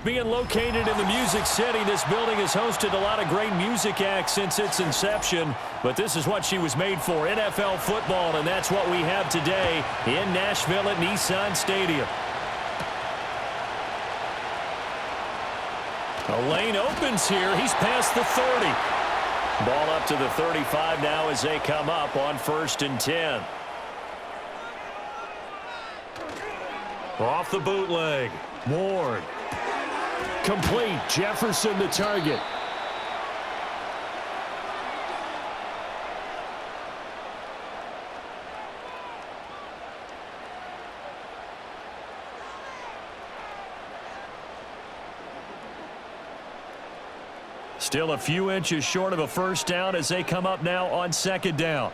being located in the Music City. This building has hosted a lot of great music acts since its inception, but this is what she was made for, NFL football, and that's what we have today in Nashville at Nissan Stadium. A lane opens here. He's past the 30. Ball up to the 35 now as they come up on 1st and 10. Off the bootleg. Ward. Complete. Jefferson the target. Still a few inches short of a first down as they come up now on 2nd down.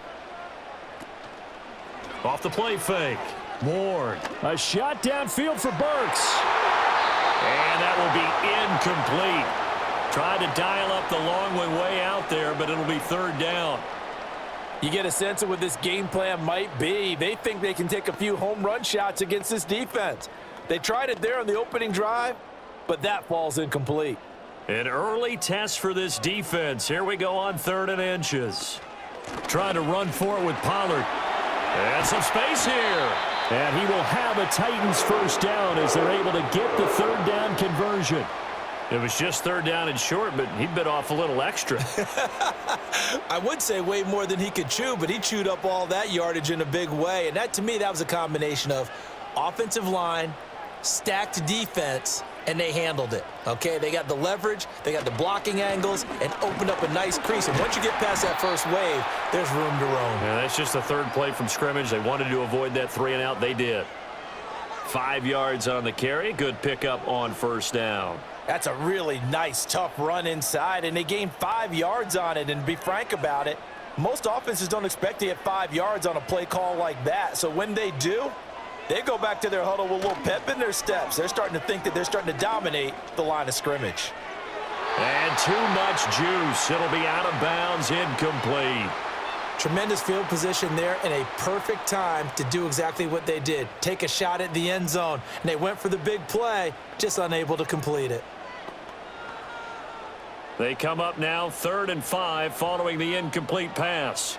Off the play fake. Ward. A shot downfield for Burks. And that will be incomplete. Tried to dial up the long way out there, but it'll be 3rd down. You get a sense of what this game plan might be. They think they can take a few home run shots against this defense. They tried it there on the opening drive, but that falls incomplete. An early test for this defense. Here we go on 3rd and inches. Trying to run for it with Pollard. And some space here. And he will have a Titans first down as they're able to get the 3rd down conversion. It was just 3rd down and short, but he bit off a little extra. I would say way more than he could chew, but he chewed up all that yardage in a big way. And that, to me, that was a combination of offensive line, stacked defense, and they handled it. Okay, they got the leverage, they got the blocking angles, and opened up a nice crease. And once you get past that first wave, there's room to roam. Yeah, that's just the 3rd play from scrimmage. They wanted to avoid that 3 and out. They did. 5 yards on the carry. Good pickup on 1st down. That's a really nice, tough run inside, and they gained 5 yards on it. And to be frank about it, most offenses don't expect to get 5 yards on a play call like that. So when they do, they go back to their huddle with a little pep in their steps. They're starting to think that they're starting to dominate the line of scrimmage. And too much juice. It'll be out of bounds, incomplete. Tremendous field position there and a perfect time to do exactly what they did. Take a shot at the end zone. And they went for the big play, just unable to complete it. They come up now 3rd and 5 following the incomplete pass.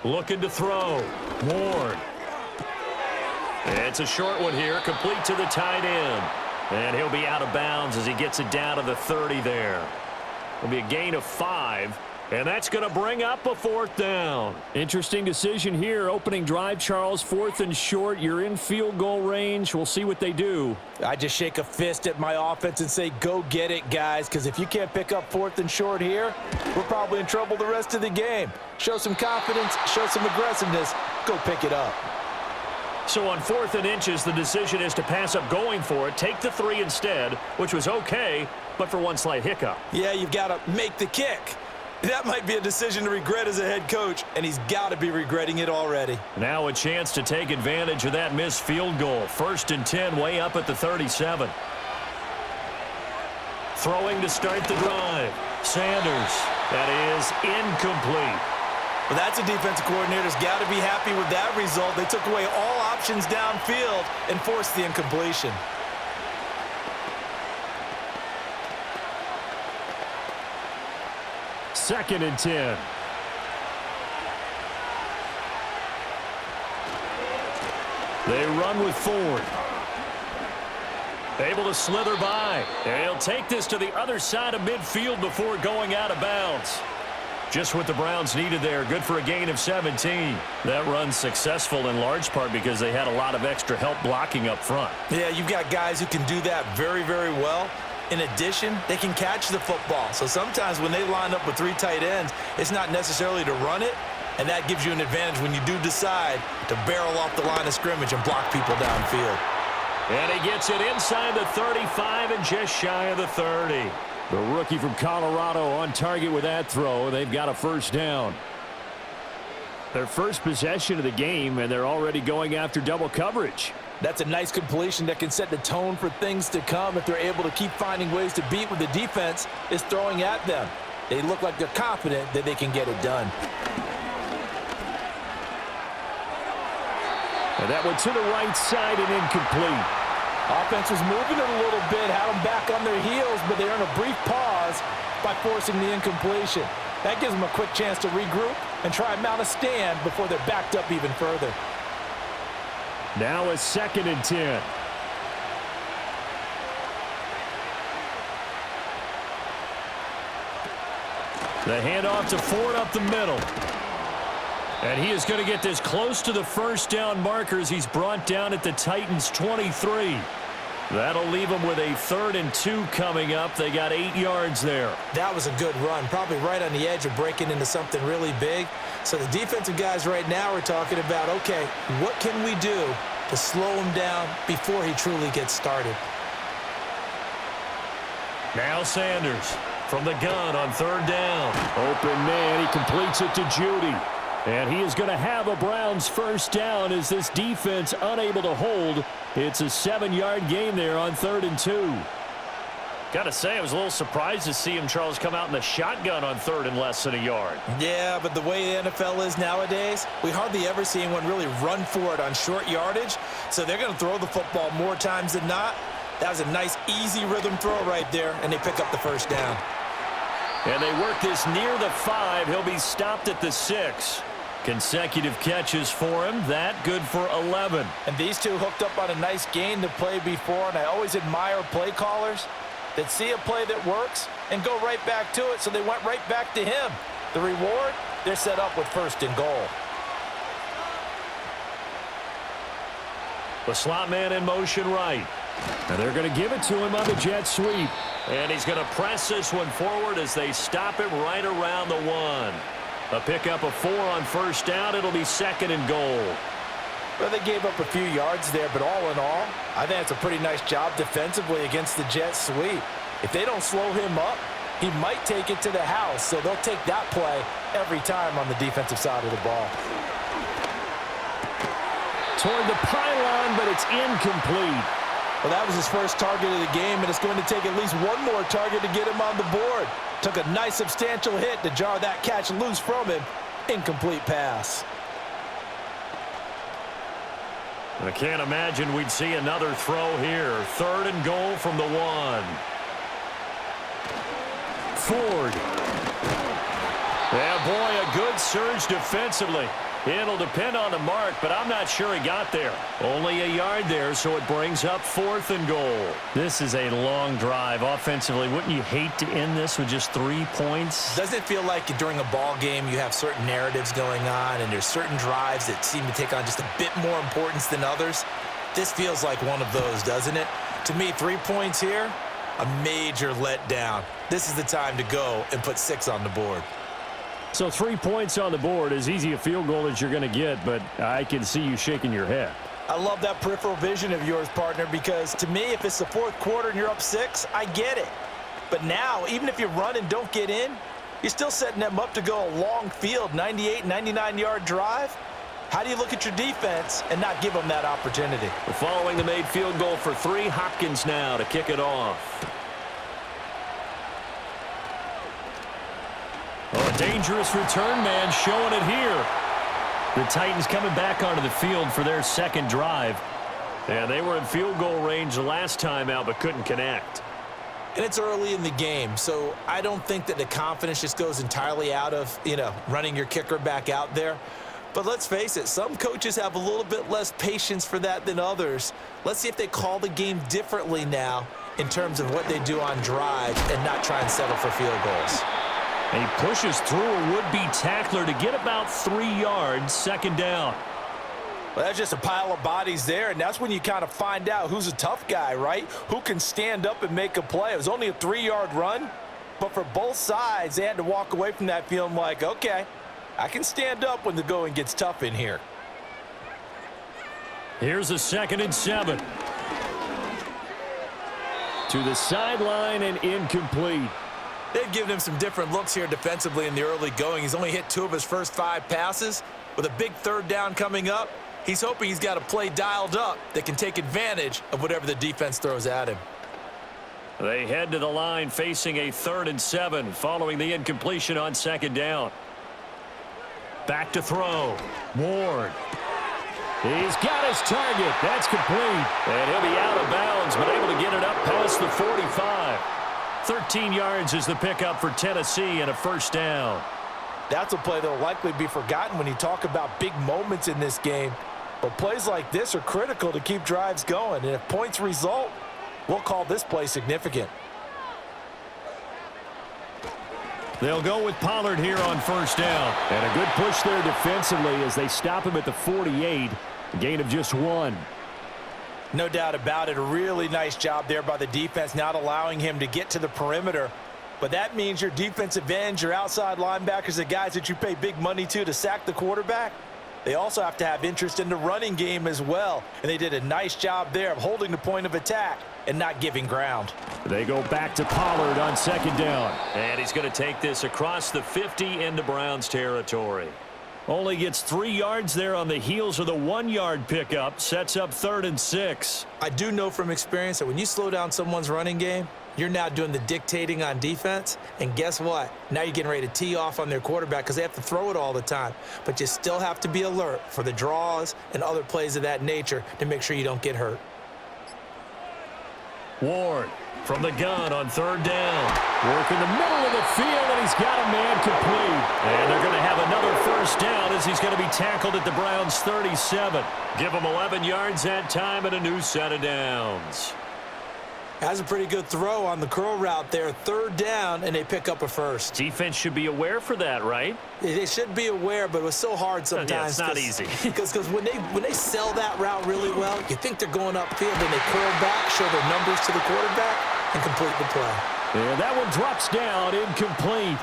Looking to throw. Ward. It's a short one here, complete to the tight end. And he'll be out of bounds as he gets it down to the 30 there. It'll be a gain of 5, and that's going to bring up a 4th down. Interesting decision here. Opening drive, Charles, 4th and short. You're in field goal range. We'll see what they do. I just shake a fist at my offense and say, go get it, guys, because if you can't pick up 4th and short here, we're probably in trouble the rest of the game. Show some confidence, show some aggressiveness, go pick it up. So on 4th and inches, the decision is to pass up going for it, take the 3 instead, which was okay, but for one slight hiccup. Yeah, you've got to make the kick. That might be a decision to regret as a head coach, and he's got to be regretting it already. Now a chance to take advantage of that missed field goal. 1st and 10, way up at the 37. Throwing to start the drive. Sanders. That is incomplete. Well, that's a defensive coordinator's got to be happy with that result. They took away all options downfield and forced the incompletion. 2nd and 10. They run with Ford. Able to slither by. They'll take this to the other side of midfield before going out of bounds. Just what the Browns needed there. Good for a gain of 17. That run's successful in large part because they had a lot of extra help blocking up front. Yeah, you've got guys who can do that very, very well. In addition, they can catch the football. So sometimes when they line up with 3 tight ends, it's not necessarily to run it, and that gives you an advantage when you do decide to barrel off the line of scrimmage and block people downfield. And he gets it inside the 35 and just shy of the 30. The rookie from Colorado on target with that throw. They've got a first down. Their first possession of the game, and they're already going after double coverage. That's a nice completion that can set the tone for things to come if they're able to keep finding ways to beat what the defense is throwing at them. They look like they're confident that they can get it done. And that went to the right side and incomplete. Offense was moving it a little bit, had them back on their heels, but they earned a brief pause by forcing the incompletion. That gives them a quick chance to regroup and try and mount a stand before they're backed up even further. Now a 2nd and 10. The handoff to Ford up the middle. And he is going to get this close to the first down markers. He's brought down at the Titans' 23. That'll leave them with a 3rd and 2 coming up. They got 8 yards there. That was a good run, probably right on the edge of breaking into something really big. So the defensive guys right now are talking about, okay, what can we do to slow him down before he truly gets started? Now Sanders from the gun on 3rd down. Open man, he completes it to Judy. And he is going to have a Browns first down as this defense unable to hold. It's a 7-yard gain there on 3rd and 2. Got to say, I was a little surprised to see him, Charles, come out in the shotgun on 3rd and less than a yard. Yeah, but the way the NFL is nowadays, we hardly ever see anyone really run for it on short yardage. So they're going to throw the football more times than not. That was a nice, easy rhythm throw right there, and they pick up the first down. And they work this near the 5. He'll be stopped at the 6. Consecutive catches for him. That good for 11. And these two hooked up on a nice gain to play before, and I always admire play callers that see a play that works and go right back to it, so they went right back to him. The reward, they're set up with 1st and goal. The slot man in motion right. And they're going to give it to him on the jet sweep. And he's going to press this one forward as they stop him right around the 1. A pickup of 4 on first down. It'll be 2nd and goal. Well, they gave up a few yards there, but all in all, I think it's a pretty nice job defensively against the jet sweep. If they don't slow him up, he might take it to the house, so they'll take that play every time on the defensive side of the ball. Toward the pylon, but it's incomplete. Well, that was his first target of the game, and it's going to take at least one more target to get him on the board. Took a nice substantial hit to jar that catch loose from him. Incomplete pass. I can't imagine we'd see another throw here. 3rd and goal from the 1. Ford. Yeah, boy, a good surge defensively. It'll depend on the mark, but I'm not sure he got there. Only a yard there, so it brings up 4th and goal. This is a long drive offensively. Wouldn't you hate to end this with just 3 points? Doesn't it feel like during a ball game you have certain narratives going on and there's certain drives that seem to take on just a bit more importance than others? This feels like one of those, doesn't it? To me, 3 points here, a major letdown. This is the time to go and put 6 on the board. So 3 points on the board, as easy a field goal as you're going to get, but I can see you shaking your head. I love that peripheral vision of yours, partner, because to me, if it's the 4th quarter and you're up 6, I get it. But now, even if you run and don't get in, you're still setting them up to go a long field, 98, 99-yard drive. How do you look at your defense and not give them that opportunity? Following the made field goal for 3, Hopkins now to kick it off. Oh, a dangerous return man showing it here. The Titans coming back onto the field for their 2nd drive. And they were in field goal range last time out but couldn't connect. And it's early in the game, so I don't think that the confidence just goes entirely out of, running your kicker back out there. But let's face it, some coaches have a little bit less patience for that than others. Let's see if they call the game differently now in terms of what they do on drives and not try and settle for field goals. He pushes through a would-be tackler to get about 3 yards, 2nd down. Well, that's just a pile of bodies there, and that's when you kind of find out who's a tough guy, right? Who can stand up and make a play. It was only a 3-yard run, but for both sides, they had to walk away from that feeling like, okay, I can stand up when the going gets tough in here. Here's a 2nd and 7. To the sideline and incomplete. They've given him some different looks here defensively in the early going. He's only hit 2 of his first 5 passes. With a big 3rd down coming up, he's hoping he's got a play dialed up that can take advantage of whatever the defense throws at him. They head to the line facing a 3rd and 7 following the incompletion on 2nd down. Back to throw. Ward. He's got his target. That's complete. And he'll be out of bounds, but able to get it up past the 45. 13 yards is the pickup for Tennessee and a first down. That's a play that will likely be forgotten when you talk about big moments in this game. But plays like this are critical to keep drives going. And if points result, we'll call this play significant. They'll go with Pollard here on first down. And a good push there defensively as they stop him at the 48. A gain of just 1. No doubt about it. A really nice job there by the defense, not allowing him to get to the perimeter. But that means your defensive ends, your outside linebackers, the guys that you pay big money to sack the quarterback, they also have to have interest in the running game as well. And they did a nice job there of holding the point of attack and not giving ground. They go back to Pollard on second down. And he's going to take this across the 50 into Browns territory. Only gets 3 yards there on the heels of the 1-yard pickup. Sets up 3rd and 6. I do know from experience that when you slow down someone's running game, you're now doing the dictating on defense. And guess what? Now you're getting ready to tee off on their quarterback because they have to throw it all the time. But you still have to be alert for the draws and other plays of that nature to make sure you don't get hurt. Ward from the gun on 3rd down. Work in the middle of the field, and he's got a man complete. And they're going to have another first down as he's going to be tackled at the Browns' 37. Give him 11 yards that time and a new set of downs. Has a pretty good throw on the curl route there. 3rd down, and they pick up a first. Defense should be aware for that, right? They should be aware, but it was so hard sometimes. Yeah, it's not easy. Because when they sell that route really well, you think they're going upfield, and they curl back, show their numbers to the quarterback, and complete the play. And that one drops down, incomplete.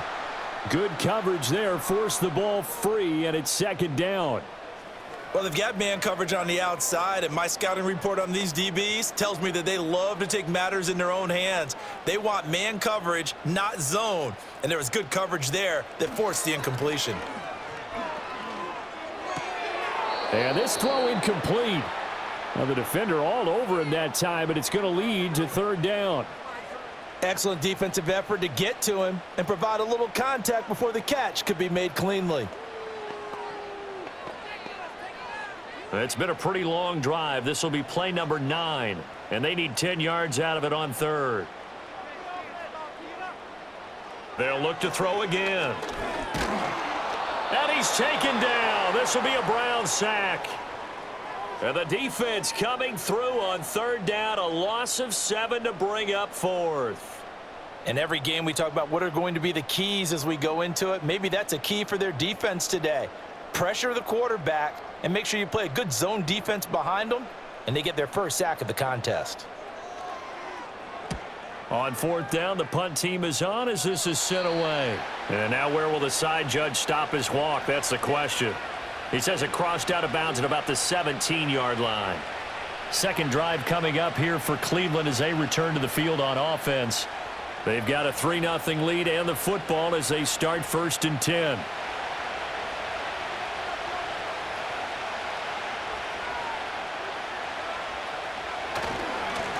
Good coverage there, forced the ball free, and it's 2nd down. Well, they've got man coverage on the outside, and my scouting report on these DBs tells me that they love to take matters in their own hands. They want man coverage, not zone. And there was good coverage there that forced the incompletion. And this throw incomplete. Well, the defender all over him that time, but it's going to lead to 3rd down. Excellent defensive effort to get to him and provide a little contact before the catch could be made cleanly. It's been a pretty long drive. This will be play number 9, and they need 10 yards out of it on 3rd. They'll look to throw again. And he's taken down. This will be a Brown sack. And the defense coming through on 3rd down, a loss of 7 to bring up 4th. In every game we talk about what are going to be the keys as we go into it. Maybe that's a key for their defense today. Pressure the quarterback and make sure you play a good zone defense behind them, and they get their first sack of the contest. On 4th down, the punt team is on as this is sent away. And now where will the side judge stop his walk? That's the question. He says it crossed out of bounds at about the 17-yard line. Second drive coming up here for Cleveland as they return to the field on offense. They've got a 3-0 lead and the football as they start 1st and 10.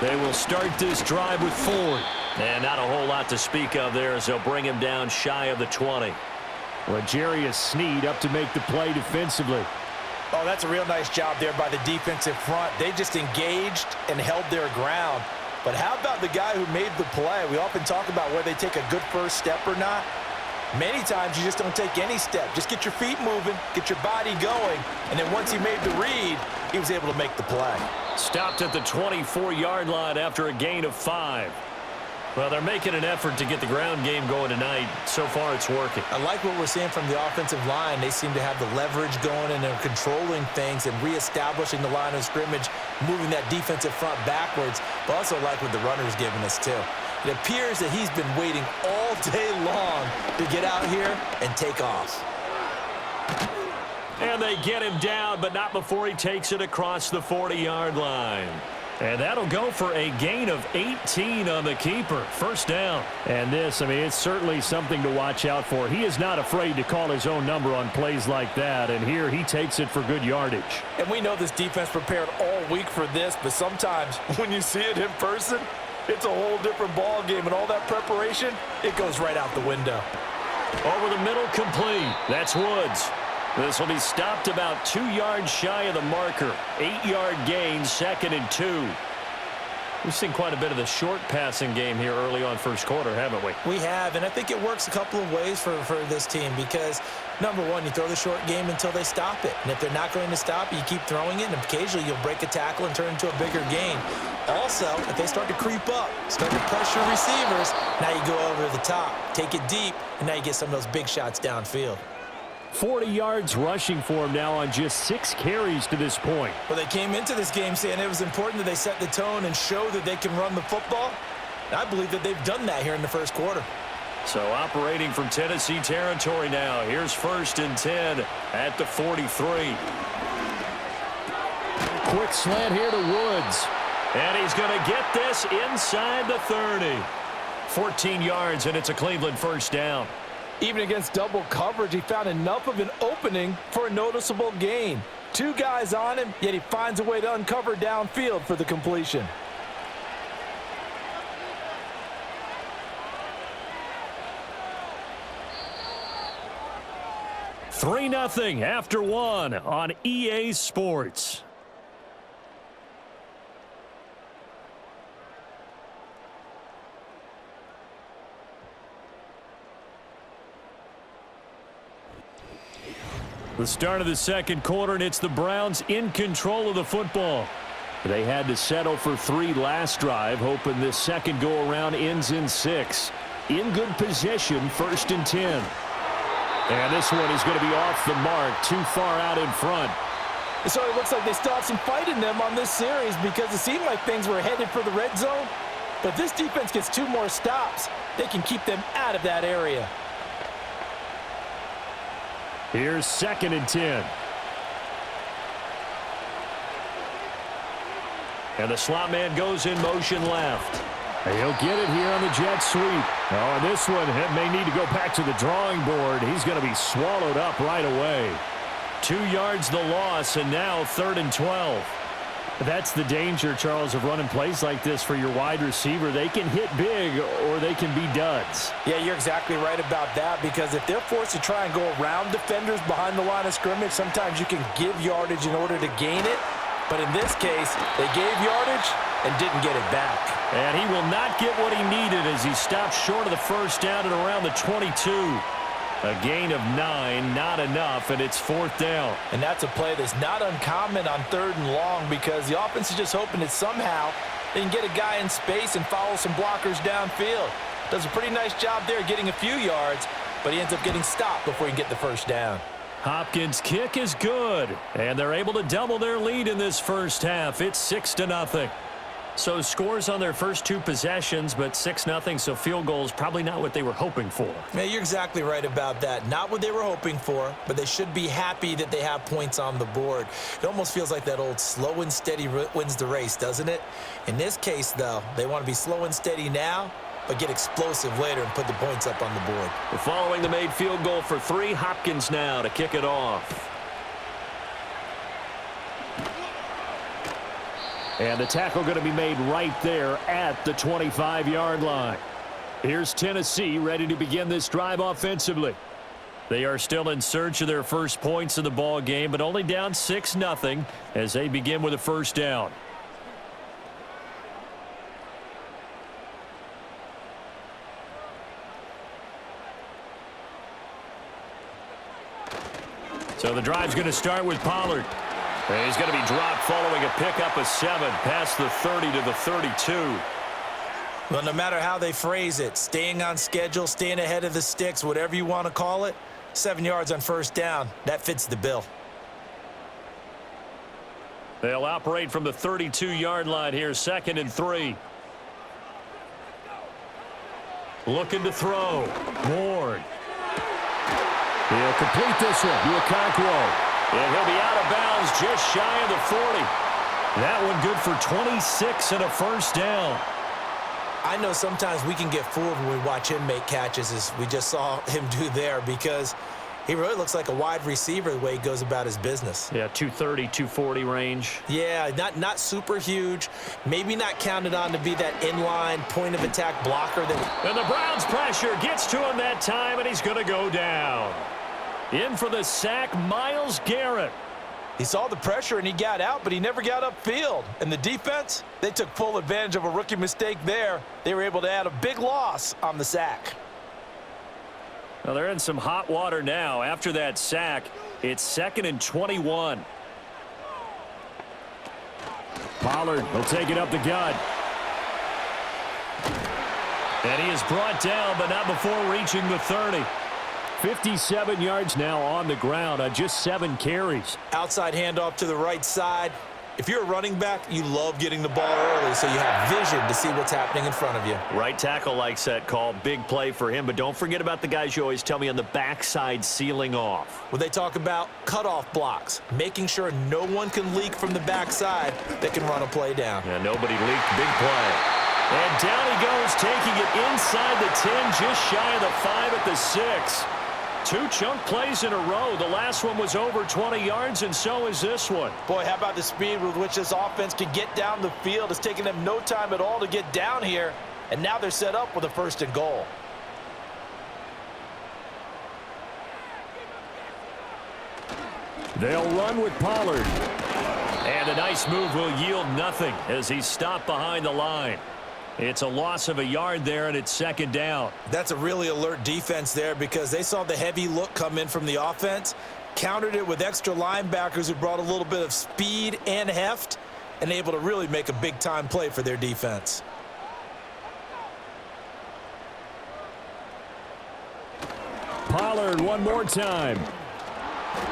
They will start this drive with Ford. And not a whole lot to speak of there as they'll bring him down shy of the 20. L'Jarius Sneed up to make the play defensively. Oh, that's a real nice job there by the defensive front. They just engaged and held their ground. But how about the guy who made the play? We often talk about whether they take a good first step or not. Many times you just don't take any step. Just get your feet moving, get your body going, and then once he made the read, he was able to make the play. Stopped at the 24-yard line after a gain of 5. Well, they're making an effort to get the ground game going tonight. So far, it's working. I like what we're seeing from the offensive line. They seem to have the leverage going, and they're controlling things and reestablishing the line of scrimmage, moving that defensive front backwards. But also like what the runner's giving us, too. It appears that he's been waiting all day long to get out here and take off. And they get him down, but not before he takes it across the 40-yard line. And that'll go for a gain of 18 on the keeper. First down. And this, I mean, it's certainly something to watch out for. He is not afraid to call his own number on plays like that. And here he takes it for good yardage. And we know this defense prepared all week for this, but sometimes when you see it in person, it's a whole different ball game. And all that preparation, it goes right out the window. Over the middle, complete. That's Woods. This will be stopped about 2 yards shy of the marker. 8-yard gain, 2nd and 2. We've seen quite a bit of the short passing game here early on first quarter, haven't we? We have, and I think it works a couple of ways for this team because, number one, you throw the short game until they stop it. And if they're not going to stop it, you keep throwing it, and occasionally you'll break a tackle and turn into a bigger gain. Also, if they start to creep up, start to pressure receivers, now you go over the top, take it deep, and now you get some of those big shots downfield. 40 yards rushing for him now on just 6 carries to this point. Well, they came into this game saying it was important that they set the tone and show that they can run the football. And I believe that they've done that here in the first quarter. So operating from Tennessee territory now. Here's 1st and 10 at the 43. Quick slant here to Woods. And he's going to get this inside the 30. 14 yards, and it's a Cleveland first down. Even against double coverage, he found enough of an opening for a noticeable gain. 2 guys on him, yet he finds a way to uncover downfield for the completion. Three 3-0 after 1 on EA Sports. The start of the second quarter, and it's the Browns in control of the football. They had to settle for 3 last drive, hoping this second go-around ends in 6. In good position, 1st and 10. And this one is going to be off the mark, too far out in front. So it looks like they still have some fight in them on this series because it seemed like things were headed for the red zone. But this defense gets 2 more stops. They can keep them out of that area. Here's 2nd and 10. And the slot man goes in motion left. He'll get it here on the jet sweep. Oh, and this one may need to go back to the drawing board. He's going to be swallowed up right away. 2 yards the loss, and now 3rd and 12. That's the danger, Charles, of running plays like this for your wide receiver. They can hit big or they can be duds. Yeah, you're exactly right about that because if they're forced to try and go around defenders behind the line of scrimmage, sometimes you can give yardage in order to gain it. But in this case, they gave yardage and didn't get it back. And he will not get what he needed as he stops short of the first down at around the 22. A gain of 9, not enough, and it's 4th down. And that's a play that's not uncommon on 3rd and long because the offense is just hoping that somehow they can get a guy in space and follow some blockers downfield. Does a pretty nice job there getting a few yards, but he ends up getting stopped before he can get the first down. Hopkins' kick is good, and they're able to double their lead in this first half. It's 6-0. So scores on their first 2 possessions, but 6-0, so field goals probably not what they were hoping for. Yeah, you're exactly right about that. Not what they were hoping for, but they should be happy that they have points on the board. It almost feels like that old slow and steady wins the race, doesn't it? In this case, though, they want to be slow and steady now, but get explosive later and put the points up on the board. Following the made field goal for 3, Hopkins now to kick it off. And the tackle going to be made right there at the 25-yard line. Here's Tennessee ready to begin this drive offensively. They are still in search of their first points in the ball game, but only down 6-0 as they begin with a first down. So the drive's going to start with Pollard. He's going to be dropped following a pickup of 7 past the 30 to the 32. Well, no matter how they phrase it, staying on schedule, staying ahead of the sticks, whatever you want to call it, 7 yards on first down, that fits the bill. They'll operate from the 32-yard line here, 2nd and 3. Looking to throw. Ward. He'll complete this one to Okonkwo. And he'll be out of bounds just shy of the 40. That one good for 26 and a first down. I know sometimes we can get fooled when we watch him make catches, as we just saw him do there, because he really looks like a wide receiver the way he goes about his business. Yeah, 230, 240 range. Yeah, not super huge. Maybe not counted on to be that inline point-of-attack blocker. And the Browns' pressure gets to him that time, and he's going to go down. In for the sack, Myles Garrett. He saw the pressure and he got out, but he never got upfield. And the defense, they took full advantage of a rookie mistake there. They were able to add a big loss on the sack. Well, they're in some hot water now. After that sack, it's 2nd and 21. Pollard will take it up the gut. And he is brought down, but not before reaching the 30. 57 yards now on the ground on just 7 carries. Outside handoff to the right side. If you're a running back, you love getting the ball early so you have vision to see what's happening in front of you. Right tackle likes that call. Big play for him, but don't forget about the guys you always tell me on the backside sealing off. When they talk about cutoff blocks, making sure no one can leak from the backside that can run a play down. Yeah, nobody leaked. Big play. And down he goes, taking it inside the 10, just shy of the 5 at the 6. 2 chunk plays in a row. The last one was over 20 yards, and so is this one. Boy, how about the speed with which this offense can get down the field? It's taken them no time at all to get down here, and now they're set up with a 1st and goal. They'll run with Pollard. And a nice move will yield nothing as he's stopped behind the line. It's a loss of a yard there, and it's 2nd down. That's a really alert defense there because they saw the heavy look come in from the offense, countered it with extra linebackers who brought a little bit of speed and heft, and able to really make a big-time play for their defense. Pollard one more time.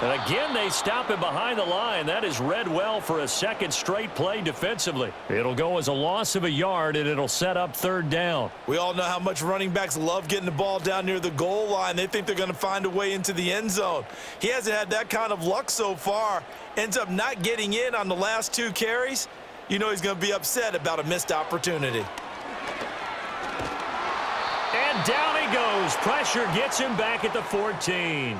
And again, they stop him behind the line. That is read well for a 2nd straight play defensively. It'll go as a loss of a yard, and it'll set up 3rd down. We all know how much running backs love getting the ball down near the goal line. They think they're going to find a way into the end zone. He hasn't had that kind of luck so far. Ends up not getting in on the last 2 carries. You know he's going to be upset about a missed opportunity. And down he goes. Pressure gets him back at the 14.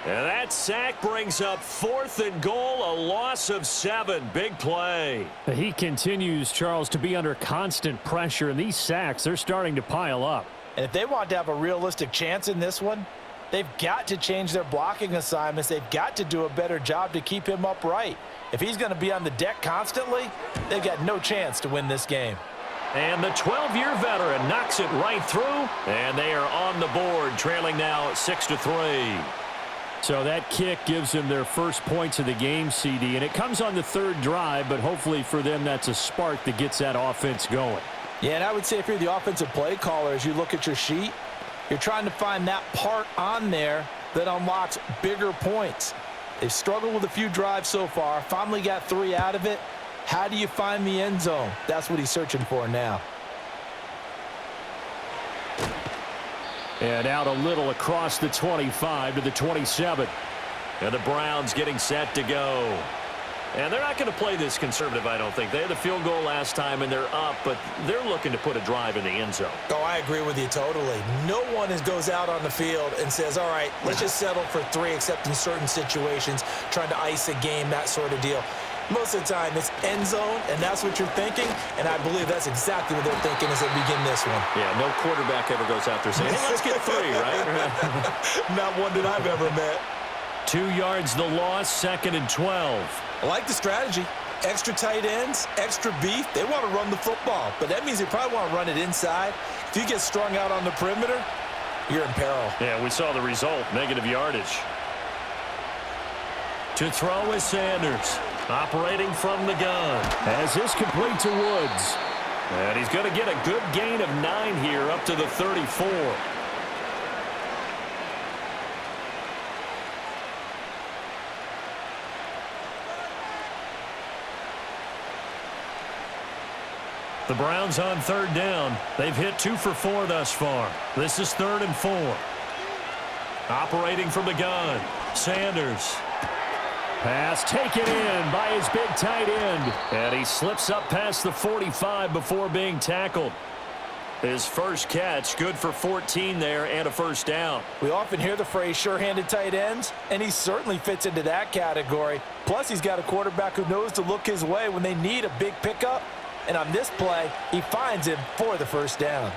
And that sack brings up 4th and goal, a loss of 7. Big play. He continues, Charles, to be under constant pressure, and these sacks, they're starting to pile up. And if they want to have a realistic chance in this one, they've got to change their blocking assignments. They've got to do a better job to keep him upright. If he's going to be on the deck constantly, they've got no chance to win this game. And the 12-year veteran knocks it right through, and they are on the board, trailing now 6-3. So that kick gives them their first points of the game, CD, and it comes on the 3rd drive, but hopefully for them that's a spark that gets that offense going. Yeah, and I would say if you're the offensive play caller, as you look at your sheet, you're trying to find that part on there that unlocks bigger points. They've struggled with a few drives so far, finally got 3 out of it. How do you find the end zone? That's what he's searching for now. And out a little across the 25 to the 27. And the Browns getting set to go. And they're not going to play this conservative, I don't think. They had the field goal last time, and they're up, but they're looking to put a drive in the end zone. Oh, I agree with you totally. No one goes out on the field and says, all right, let's just settle for 3, except in certain situations, trying to ice a game, that sort of deal. Most of the time, it's end zone, and that's what you're thinking, and I believe that's exactly what they're thinking as they begin this one. Yeah, no quarterback ever goes out there saying, hey, let's get 3, right? Not one that I've ever met. 2 yards the loss, 2nd and 12. I like the strategy. Extra tight ends, extra beef. They want to run the football, but that means they probably want to run it inside. If you get strung out on the perimeter, you're in peril. Yeah, we saw the result, negative yardage. To throw is Sanders, operating from the gun. As this complete to Woods. And he's going to get a good gain of 9 here up to the 34. The Browns on 3rd down. They've hit 2 for 4 thus far. This is 3rd and 4. Operating from the gun, Sanders. Pass taken in by his big tight end. And he slips up past the 45 before being tackled. His first catch, good for 14 there and a 1st down. We often hear the phrase sure-handed tight ends, and he certainly fits into that category. Plus, he's got a quarterback who knows to look his way when they need a big pickup. And on this play, he finds him for the 1st down.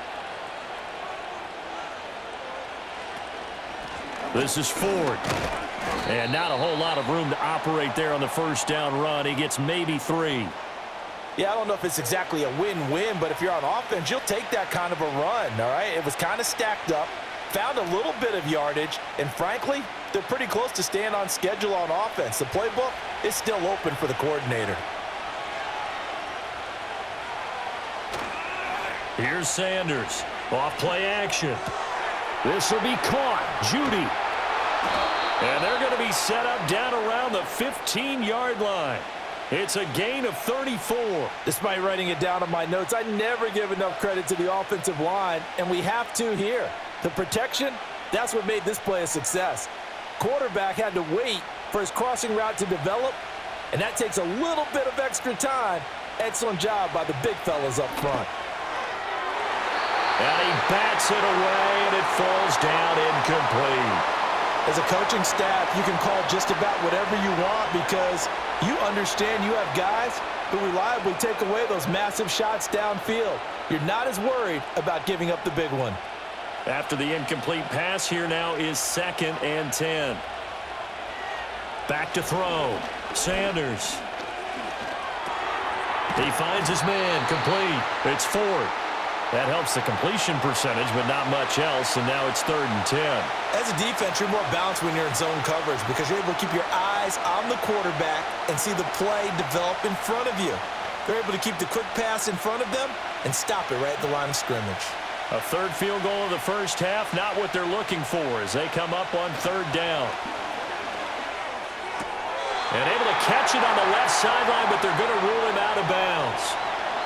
This is Ford. And not a whole lot of room to operate there on the first down run. He gets maybe 3. Yeah, I don't know if it's exactly a win-win, but if you're on offense, you'll take that kind of a run, all right? It was kind of stacked up, found a little bit of yardage, and frankly, they're pretty close to staying on schedule on offense. The playbook is still open for the coordinator. Here's Sanders. Off play action. This will be caught. Judy. And they're going to be set up down around the 15-yard line. It's a gain of 34. Despite writing it down on my notes, I never give enough credit to the offensive line, and we have to here. The protection, that's what made this play a success. Quarterback had to wait for his crossing route to develop, and that takes a little bit of extra time. Excellent job by the big fellas up front. And he bats it away, and it falls down incomplete. As a coaching staff, you can call just about whatever you want because you understand you have guys who reliably take away those massive shots downfield. You're not as worried about giving up the big one. After the incomplete pass, here now is 2nd and 10. Back to throw. Sanders. He finds his man. Complete. It's Ford. That helps the completion percentage, but not much else, and now it's 3rd and 10. As a defense, you're more balanced when you're in zone coverage because you're able to keep your eyes on the quarterback and see the play develop in front of you. They're able to keep the quick pass in front of them and stop it right at the line of scrimmage. A 3rd field goal of the first half, not what they're looking for as they come up on 3rd down. And able to catch it on the left sideline, but they're going to rule him out of bounds.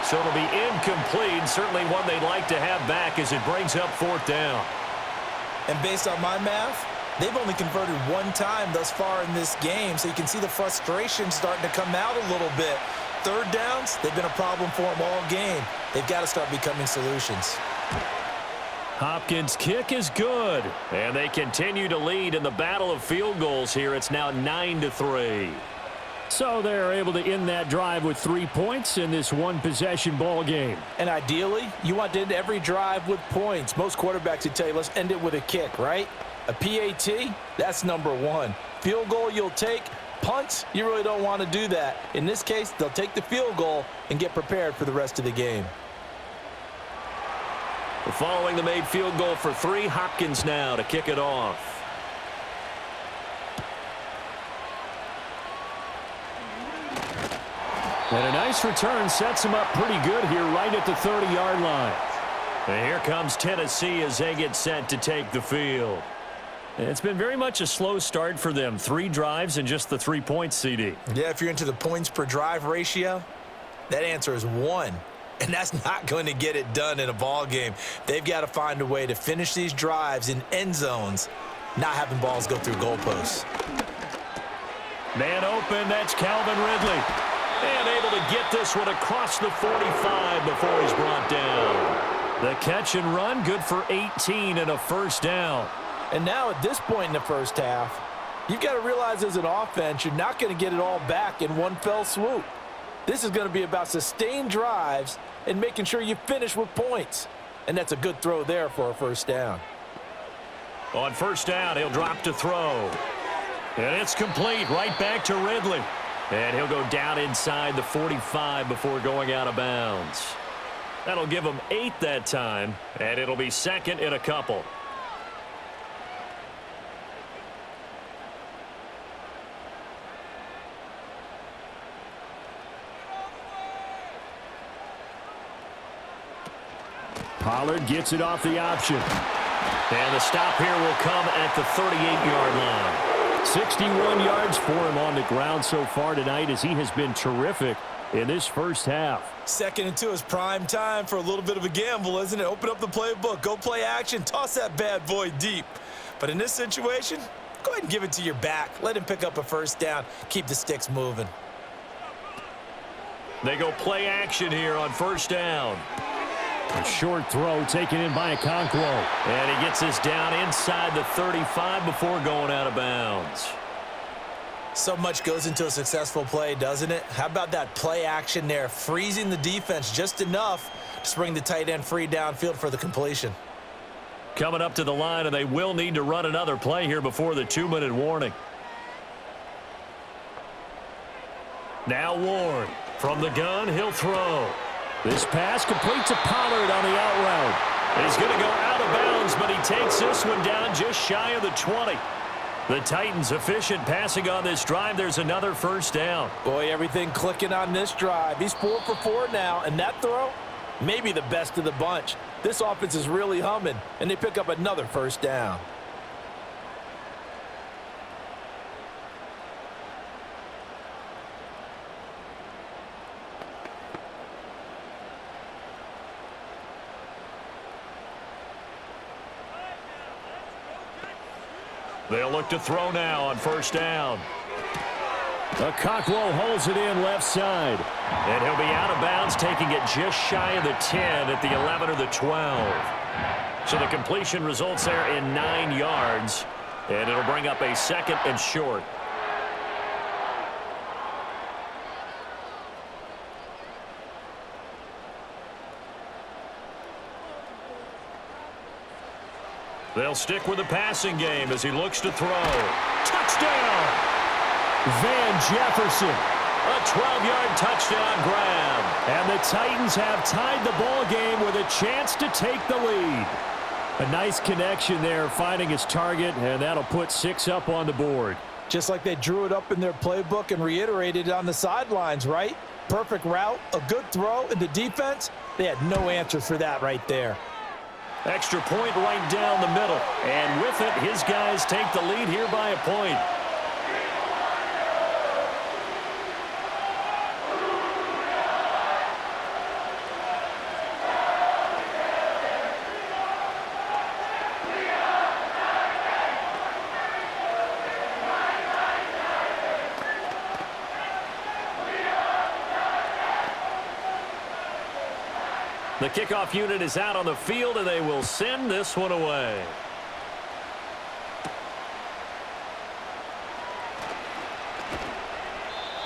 So it'll be incomplete, certainly one they'd like to have back as it brings up 4th down. And based on my math, they've only converted 1 time thus far in this game, so you can see the frustration starting to come out a little bit. 3rd downs, they've been a problem for them all game. They've got to start becoming solutions. Hopkins' kick is good, and they continue to lead in the battle of field goals here. It's now 9-3. So they're able to end that drive with 3 points in this one-possession ball game. And ideally, you want to end every drive with points. Most quarterbacks would tell you, let's end it with a kick, right? A PAT, that's number 1. Field goal you'll take. Punts, you really don't want to do that. In this case, they'll take the field goal and get prepared for the rest of the game. Following the made field goal for 3, Hopkins now to kick it off. And a nice return sets him up pretty good here right at the 30-yard line. And here comes Tennessee as they get set to take the field. And it's been very much a slow start for them. 3 drives and just the 3 points, CD. Yeah, if you're into the points per drive ratio, that answer is 1. And that's not going to get it done in a ball game. They've got to find a way to finish these drives in end zones, not having balls go through goalposts. Man open, that's Calvin Ridley. And able to get this one across the 45 before he's brought down. The catch and run, good for 18 and a first down. And now at this point in the first half, you've got to realize as an offense, you're not going to get it all back in one fell swoop. This is going to be about sustained drives and making sure you finish with points. And that's a good throw there for a first down. On first down, he'll drop to throw. And it's complete right back to Ridley. And he'll go down inside the 45 before going out of bounds. That'll give him 8 that time, and it'll be 2nd and a couple. Pollard gets it off the option. And the stop here will come at the 38-yard line. 61 yards for him on the ground so far tonight as he has been terrific in this first half. 2nd and 2 is prime time for a little bit of a gamble, isn't it? Open up the playbook, go play action, toss that bad boy deep. But in this situation, go ahead and give it to your back. Let him pick up a first down. Keep the sticks moving. They go play action here on first down. A short throw taken in by Okonkwo. And he gets this down inside the 35 before going out of bounds. So much goes into a successful play, doesn't it? How about that play action there, freezing the defense just enough to bring the tight end free downfield for the completion. Coming up to the line, and they will need to run another play here before the 2-minute warning. Now Ward. From the gun, he'll throw. This pass complete to Pollard on the out route. He's going to go out of bounds, but he takes this one down just shy of the 20. The Titans efficient passing on this drive. There's another first down. Boy, everything clicking on this drive. He's 4 for 4 now, and that throw, maybe the best of the bunch. This offense is really humming, and they pick up another first down. They'll look to throw now on first down. Okakwo holds it in left side. And he'll be out of bounds, taking it just shy of the 10 at the 11 or the 12. So the completion results there in 9 yards. And it'll bring up a 2nd and short. They'll stick with the passing game as he looks to throw. Touchdown! Van Jefferson. A 12-yard touchdown grab. And the Titans have tied the ball game with a chance to take the lead. A nice connection there, finding his target, and that'll put 6 up on the board. Just like they drew it up in their playbook and reiterated it on the sidelines, right? Perfect route, a good throw, and the defense, they had no answer for that right there. Extra point right down the middle. And with it, his guys take the lead here by a point. The kickoff unit is out on the field, and they will send this one away.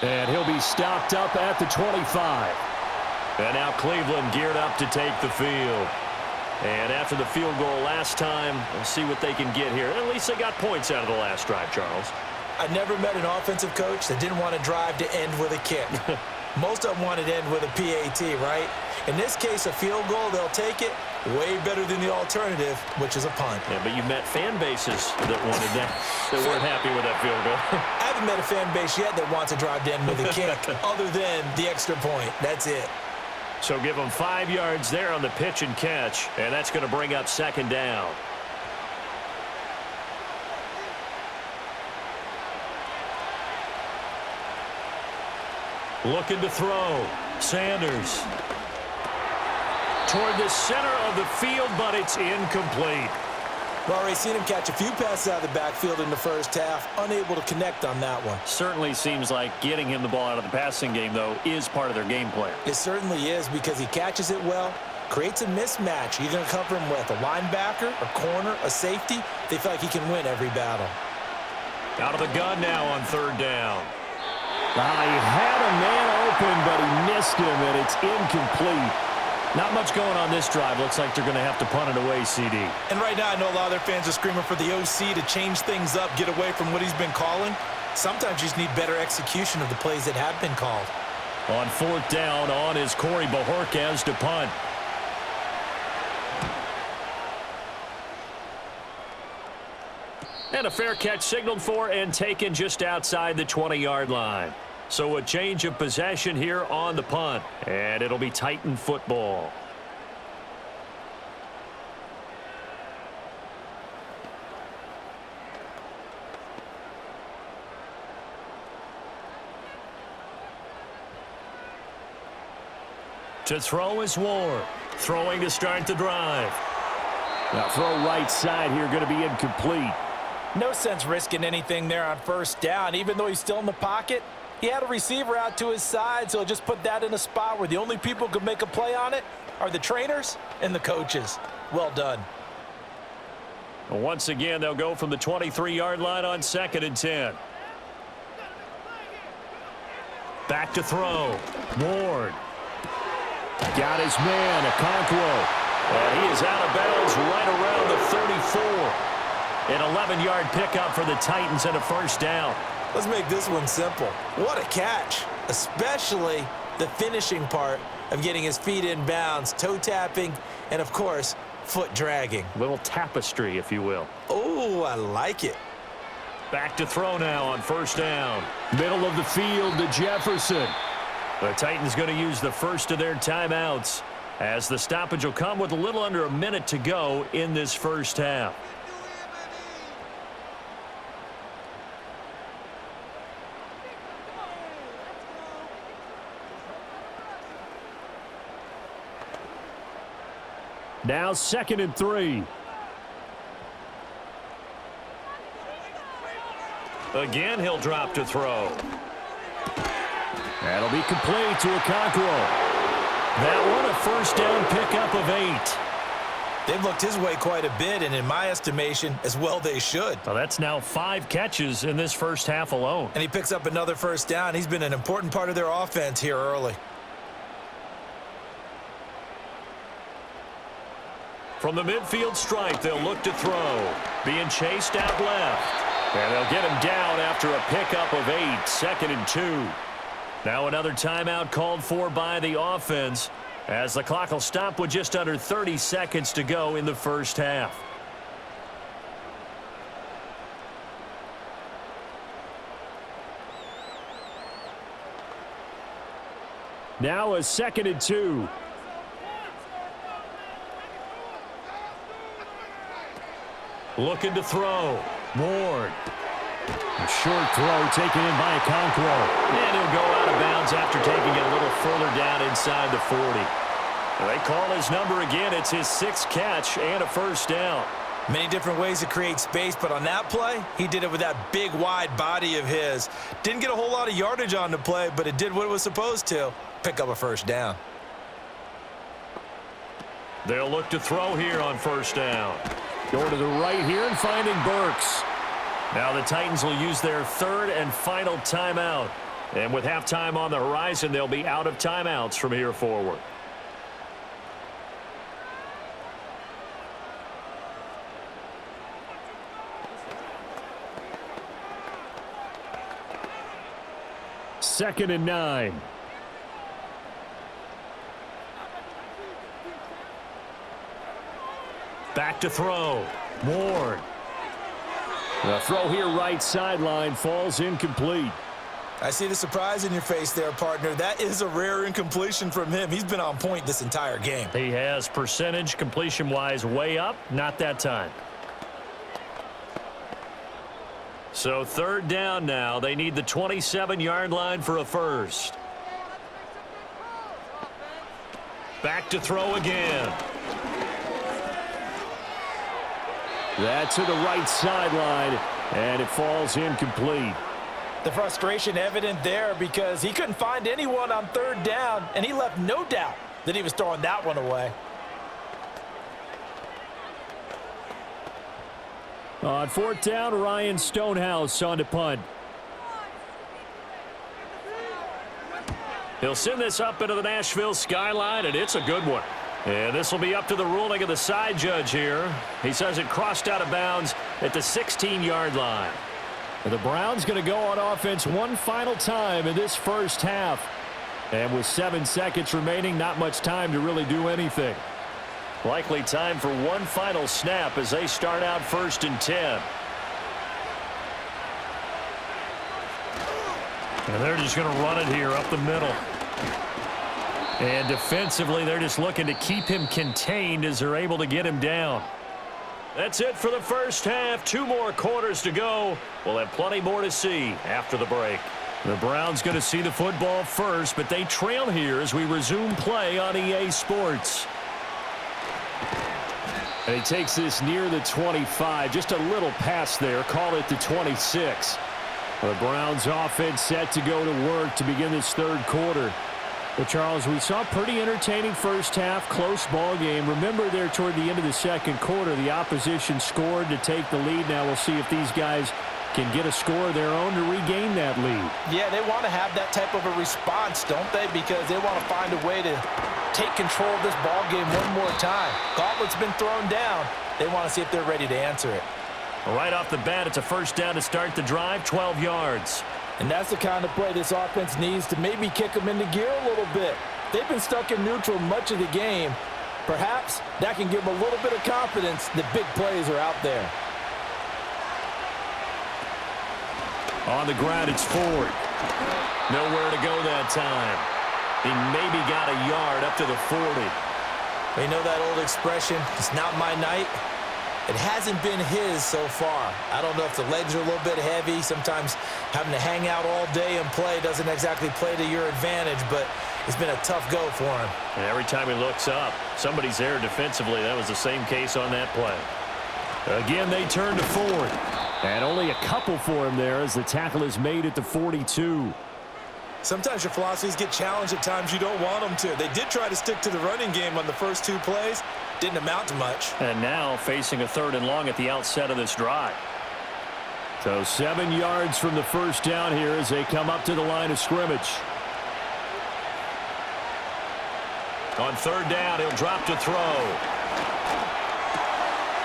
And he'll be stopped up at the 25. And now Cleveland geared up to take the field. And after the field goal last time, we'll see what they can get here. At least they got points out of the last drive, Charles. I never met an offensive coach that didn't want to drive to end with a kick. Most of them wanted to end with a PAT, right? In this case, a field goal, they'll take it. Way better than the alternative, which is a punt. Yeah, but you met fan bases that wanted that, that weren't happy with that field goal. I haven't met a fan base yet that wants to drive to end with a kick other than the extra point. That's it. So give them 5 yards there on the pitch and catch, and that's going to bring up 2nd down. Looking to throw. Sanders. Toward the center of the field, but it's incomplete. We've already seen him catch a few passes out of the backfield in the first half. Unable to connect on that one. Certainly seems like getting him the ball out of the passing game, though, is part of their game plan. It certainly is because he catches it well, creates a mismatch. You're going to cover him with a linebacker, a corner, a safety. They feel like he can win every battle. Out of the gun now on 3rd down. He had a man open, but he missed him, and it's incomplete. Not much going on this drive. Looks like they're going to have to punt it away, CD. And right now, I know a lot of their fans are screaming for the OC to change things up, get away from what he's been calling. Sometimes you just need better execution of the plays that have been called. On 4th down, on is Corey Bajorquez to punt. And a fair catch signaled for and taken just outside the 20-yard line. So a change of possession here on the punt. And it'll be Titan football. To throw is Ward. Throwing to start the drive. Now throw right side here, going to be incomplete. No sense risking anything there on 1st down. Even though he's still in the pocket, he had a receiver out to his side, so he'll just put that in a spot where the only people who can make a play on it are the trainers and the coaches. Well done. Once again, they'll go from the 23-yard line on 2nd and 10. Back to throw. Ward. Got his man, Okakwo. And he is out of bounds right around the 34. An 11-yard pickup for the Titans and a first down. Let's make this one simple. What a catch, especially the finishing part of getting his feet in bounds, toe tapping, and of course, foot dragging. Little tapestry, if you will. Oh, I like it. Back to throw now on first down. Middle of the field to Jefferson. The Titans going to use the first of their timeouts, as the stoppage will come with a little under a minute to go in this first half. Now 2nd and 3. Again, he'll drop to throw. That'll be complete to Okonkwo. That one a first down pickup of 8. They've looked his way quite a bit, and in my estimation, as well they should. Well, that's now 5 catches in this first half alone. And he picks up another first down. He's been an important part of their offense here early. From the midfield stripe, they'll look to throw. Being chased out left. And they'll get him down after a pickup of 8, 2nd and 2. Now another timeout called for by the offense, as the clock will stop with just under 30 seconds to go in the first half. Now a 2nd and 2. Looking to throw. Ward. A short throw taken in by Okonkwo. And he'll go out of bounds after taking it a little further down inside the 40. They call his number again. It's his 6th catch and a first down. Many different ways to create space, but on that play, he did it with that big, wide body of his. Didn't get a whole lot of yardage on the play, but it did what it was supposed to. Pick up a first down. They'll look to throw here on first down. Going to the right here and finding Burks. Now the Titans will use their 3rd and final timeout. And with halftime on the horizon, they'll be out of timeouts from here forward. Second and 9. Back to throw. Ward. The throw here right sideline falls incomplete. I see the surprise in your face there, partner. That is a rare incompletion from him. He's been on point this entire game. He has percentage completion-wise way up. Not that time. So 3rd down now. They need the 27-yard line for a first. Back to throw again. That to the right sideline, and it falls incomplete. The frustration evident there because he couldn't find anyone on 3rd down, and he left no doubt that he was throwing that one away. On 4th down, Ryan Stonehouse on to punt. He'll send this up into the Nashville skyline, and it's a good one. And this will be up to the ruling of the side judge here. He says it crossed out of bounds at the 16-yard line. And the Browns going to go on offense one final time in this first half. And with 7 seconds remaining, not much time to really do anything. Likely time for one final snap as they start out 1st and 10. And they're just going to run it here up the middle. And defensively, they're just looking to keep him contained as they're able to get him down. That's it for the first half. 2 more quarters to go. We'll have plenty more to see after the break. The Browns going to see the football first, but they trail here as we resume play on EA Sports. And he takes this near the 25. Just a little pass there. Call it the 26. The Browns offense set to go to work to begin this 3rd quarter. Well, Charles, we saw a pretty entertaining first half, close ball game. Remember there toward the end of the 2nd quarter, the opposition scored to take the lead. Now we'll see if these guys can get a score of their own to regain that lead. Yeah, they want to have that type of a response, don't they? Because they want to find a way to take control of this ball game one more time. Gauntlet's been thrown down. They want to see if they're ready to answer it. Right off the bat, it's a first down to start the drive, 12 yards. And that's the kind of play this offense needs to maybe kick them into gear a little bit. They've been stuck in neutral much of the game. Perhaps that can give them a little bit of confidence that big plays are out there. On the ground, it's Ford. Nowhere to go that time. He maybe got a yard up to the 40. You know that old expression, it's not my night? It hasn't been his so far. I don't know if the legs are a little bit heavy. Sometimes having to hang out all day and play doesn't exactly play to your advantage, but it's been a tough go for him. And every time he looks up, somebody's there defensively. That was the same case on that play. Again, they turn to Ford. And only a couple for him there as the tackle is made at the 42. Sometimes your philosophies get challenged at times you don't want them to. They did try to stick to the running game on the first 2 plays. Didn't amount to much. And now facing a 3rd and long at the outset of this drive. So 7 yards from the first down here as they come up to the line of scrimmage. On 3rd down, he'll drop to throw.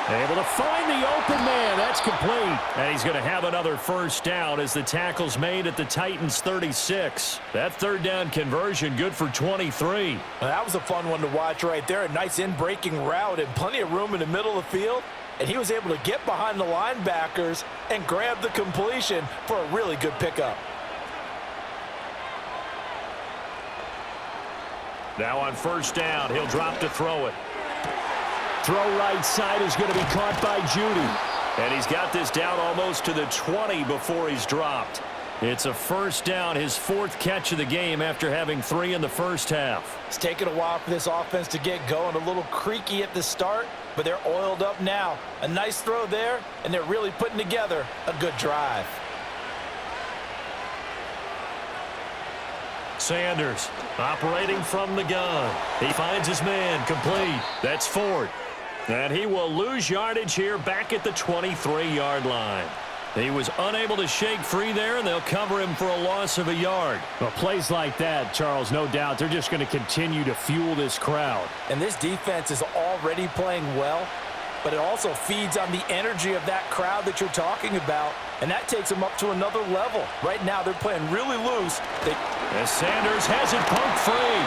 Able to find the open man. That's complete. And he's going to have another first down as the tackle's made at the Titans' 36. That 3rd down conversion good for 23. Well, that was a fun one to watch right there. A nice in-breaking route and plenty of room in the middle of the field. And he was able to get behind the linebackers and grab the completion for a really good pickup. Now on first down, he'll drop to throw it. Throw right side is going to be caught by Judy. And he's got this down almost to the 20 before he's dropped. It's a first down, his 4th catch of the game after having 3 in the first half. It's taken a while for this offense to get going. A little creaky at the start, but they're oiled up now. A nice throw there, and they're really putting together a good drive. Sanders operating from the gun. He finds his man complete. That's Ford. And he will lose yardage here back at the 23-yard line. He was unable to shake free there, and they'll cover him for a loss of a yard. Well, plays like that, Charles, no doubt, they're just going to continue to fuel this crowd. And this defense is already playing well, but it also feeds on the energy of that crowd that you're talking about, and that takes them up to another level. Right now, they're playing really loose. As Sanders has it pumped free.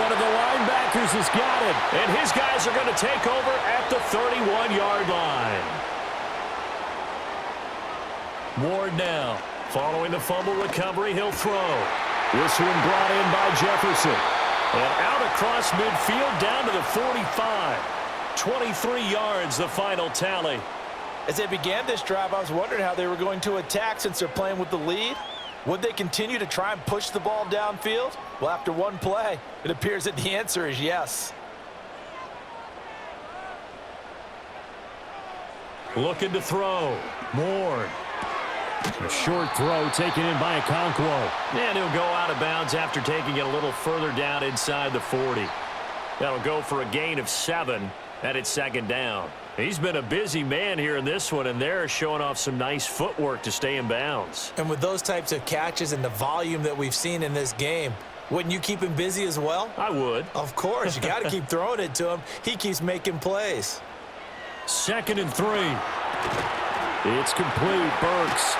One of the linebackers has got it, and his guys are going to take over at the 31-yard line. Ward now, following the fumble recovery, he'll throw. This one brought in by Jefferson. And out across midfield down to the 45. 23 yards, the final tally. As they began this drive, I was wondering how they were going to attack since they're playing with the lead. Would they continue to try and push the ball downfield? Well, after one play, it appears that the answer is yes. Looking to throw. Ward. A short throw taken in by Okonkwo. And he'll go out of bounds after taking it a little further down inside the 40. That'll go for a gain of 7, and it's 2nd down. He's been a busy man here in this one, and they're showing off some nice footwork to stay in bounds. And with those types of catches and the volume that we've seen in this game, wouldn't you keep him busy as well? I would. Of course. You got to keep throwing it to him. He keeps making plays. 2nd and 3. It's complete. Burks.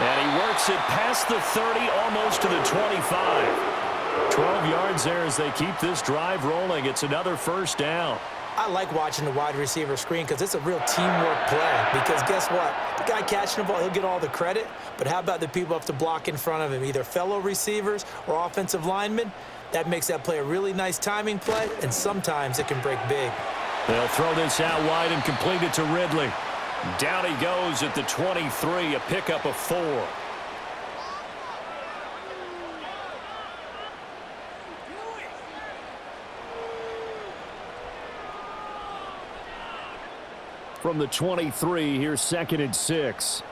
And he works it past the 30, almost to the 25. 12 yards there as they keep this drive rolling. It's another first down. I like watching the wide receiver screen because it's a real teamwork play. Because guess what? The guy catching the ball, he'll get all the credit. But how about the people who have to block in front of him, either fellow receivers or offensive linemen? That makes that play a really nice timing play, and sometimes it can break big. They'll throw this out wide and complete it to Ridley. Down he goes at the 23, a pickup of 4. From the 23, here's 2nd and 6.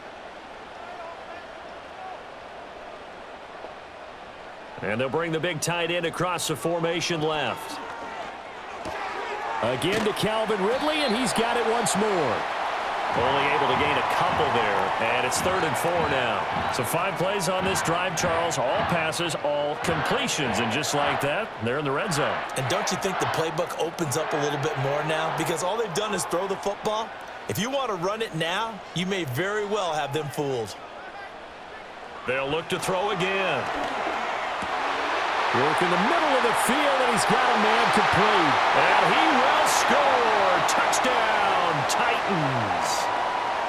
And they'll bring the big tight end across the formation left. Again to Calvin Ridley, and he's got it once more. Only able to gain a couple there, and it's 3rd and 4 now. So 5 plays on this drive, Charles. All passes, all completions, and just like that, they're in the red zone. And don't you think the playbook opens up a little bit more now? Because all they've done is throw the football. If you want to run it now, you may very well have them fooled. They'll look to throw again. Work in the middle of the field, and he's got a man complete. And he will score. Touchdown, Titans.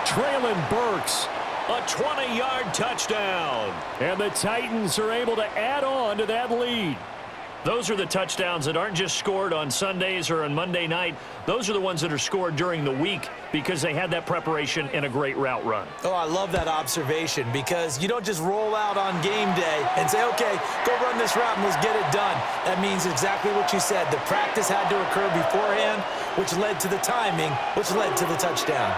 Traylon Burks, a 20-yard touchdown. And the Titans are able to add on to that lead. Those are the touchdowns that aren't just scored on Sundays or on Monday night. Those are the ones that are scored during the week because they had that preparation and a great route run. Oh, I love that observation because you don't just roll out on game day and say, okay, go run this route and let's get it done. That means exactly what you said. The practice had to occur beforehand, which led to the timing, which led to the touchdown.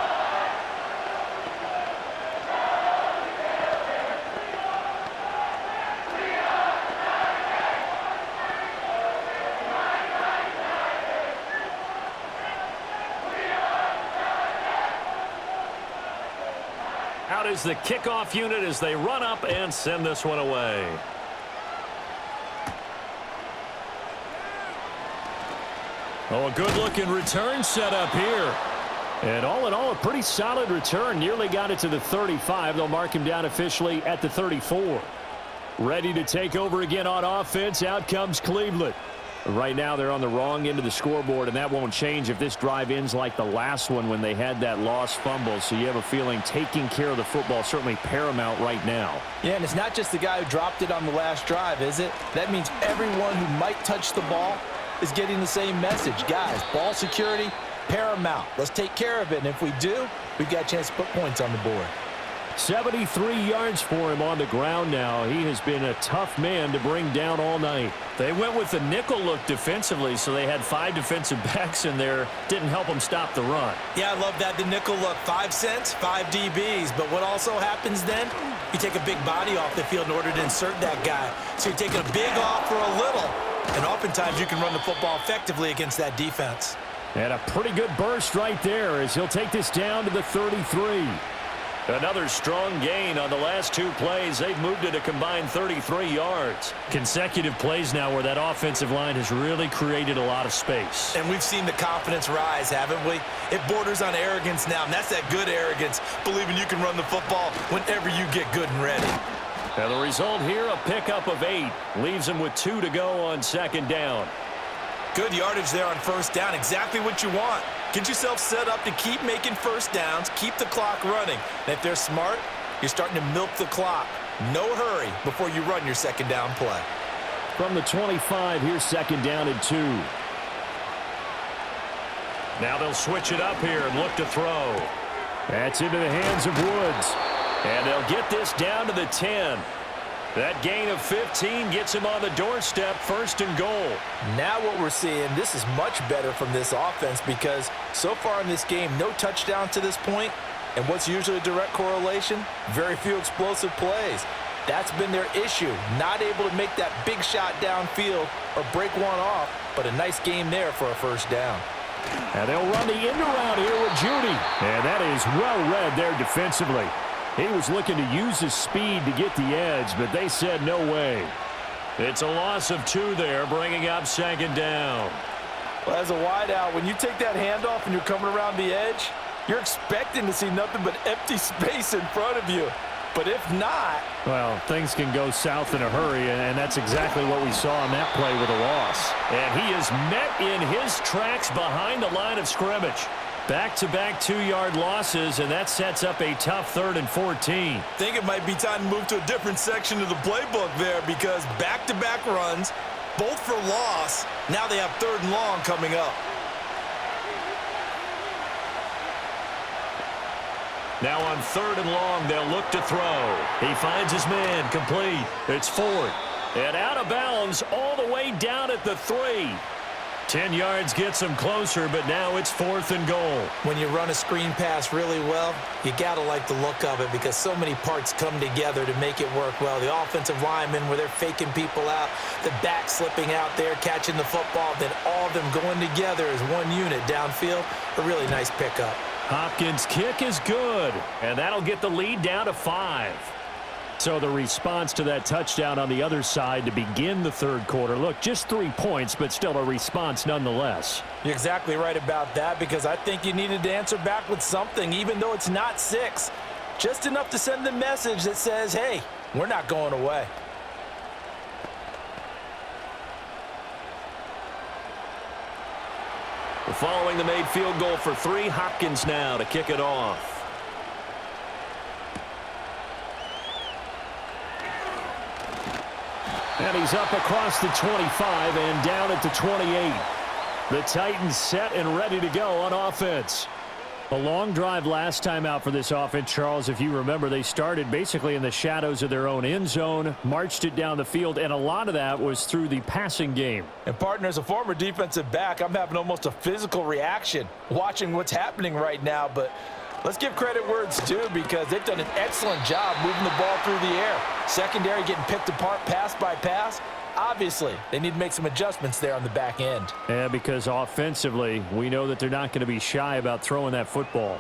Out is the kickoff unit as they run up and send this one away. Oh, a good-looking return set up here. And all in all, a pretty solid return. Nearly got it to the 35. They'll mark him down officially at the 34. Ready to take over again on offense. Out comes Cleveland. Right now, they're on the wrong end of the scoreboard, and that won't change if this drive ends like the last one when they had that lost fumble. So you have a feeling taking care of the football certainly paramount right now. Yeah, and it's not just the guy who dropped it on the last drive, is it? That means everyone who might touch the ball is getting the same message. Guys, ball security, paramount. Let's take care of it, and if we do, we've got a chance to put points on the board. 73 yards for him on the ground now. He has been a tough man to bring down all night. They went with the nickel look defensively, so they had 5 defensive backs in there. Didn't help them stop the run. Yeah, I love that, the nickel look. 5 cents, 5 DBs. But what also happens then, you take a big body off the field in order to insert that guy. So you're taking a big off for a little. And oftentimes you can run the football effectively against that defense. And a pretty good burst right there as he'll take this down to the 33. Another strong gain on the last 2 plays. They've moved it a combined 33 yards. Consecutive plays now where that offensive line has really created a lot of space. And we've seen the confidence rise, haven't we? It borders on arrogance now, and that's that good arrogance, believing you can run the football whenever you get good and ready. And the result here, a pickup of 8. Leaves them with 2 to go on 2nd down. Good yardage there on 1st down. Exactly what you want. Get yourself set up to keep making 1st downs, keep the clock running. And if they're smart, you're starting to milk the clock. No hurry before you run your 2nd down play. From the 25, here's 2nd down and 2. Now they'll switch it up here and look to throw. That's into the hands of Woods. And they'll get this down to the 10. That gain of 15 gets him on the doorstep, 1st and goal. Now what we're seeing, this is much better from this offense because so far in this game, no touchdowns to this point. And what's usually a direct correlation? Very few explosive plays. That's been their issue, not able to make that big shot downfield or break one off, but a nice game there for a 1st down. And they'll run the end around here with Judy. And that is well read there defensively. He was looking to use his speed to get the edge, but they said no way. It's a loss of 2 there, bringing up 2nd down. Well, as a wideout, when you take that handoff and you're coming around the edge, you're expecting to see nothing but empty space in front of you. But if not... well, things can go south in a hurry, and that's exactly what we saw on that play with a loss. And he is met in his tracks behind the line of scrimmage. Back-to-back 2-yard losses, and that sets up a tough 3rd and 14. I think it might be time to move to a different section of the playbook there because back-to-back runs, both for loss. Now they have 3rd and long coming up. Now on 3rd and long, they'll look to throw. He finds his man, complete. It's Ford. And out of bounds all the way down at the 3. 10 yards gets them closer, but now it's 4th and goal. When you run a screen pass really well, you got to like the look of it because so many parts come together to make it work well. The offensive linemen where they're faking people out, the back slipping out there, catching the football, then all of them going together as one unit downfield. A really nice pickup. Hopkins' kick is good, and that'll get the lead down to 5. So the response to that touchdown on the other side to begin the third quarter. Look, just 3 points, but still a response nonetheless. You're exactly right about that, because I think you needed to answer back with something, even though it's not 6. Just enough to send the message that says, hey, we're not going away. Following the made field goal for 3, Hopkins now to kick it off. And he's up across the 25 and down at the 28. The Titans set and ready to go on offense. A long drive last time out for this offense, Charles. If you remember, they started basically in the shadows of their own end zone, marched it down the field, and a lot of that was through the passing game. And, partner, as a former defensive back, I'm having almost a physical reaction watching what's happening right now. But let's give credit where it's due, because they've done an excellent job moving the ball through the air. Secondary getting picked apart pass by pass. Obviously, they need to make some adjustments there on the back end. Yeah, because offensively, we know that they're not going to be shy about throwing that football.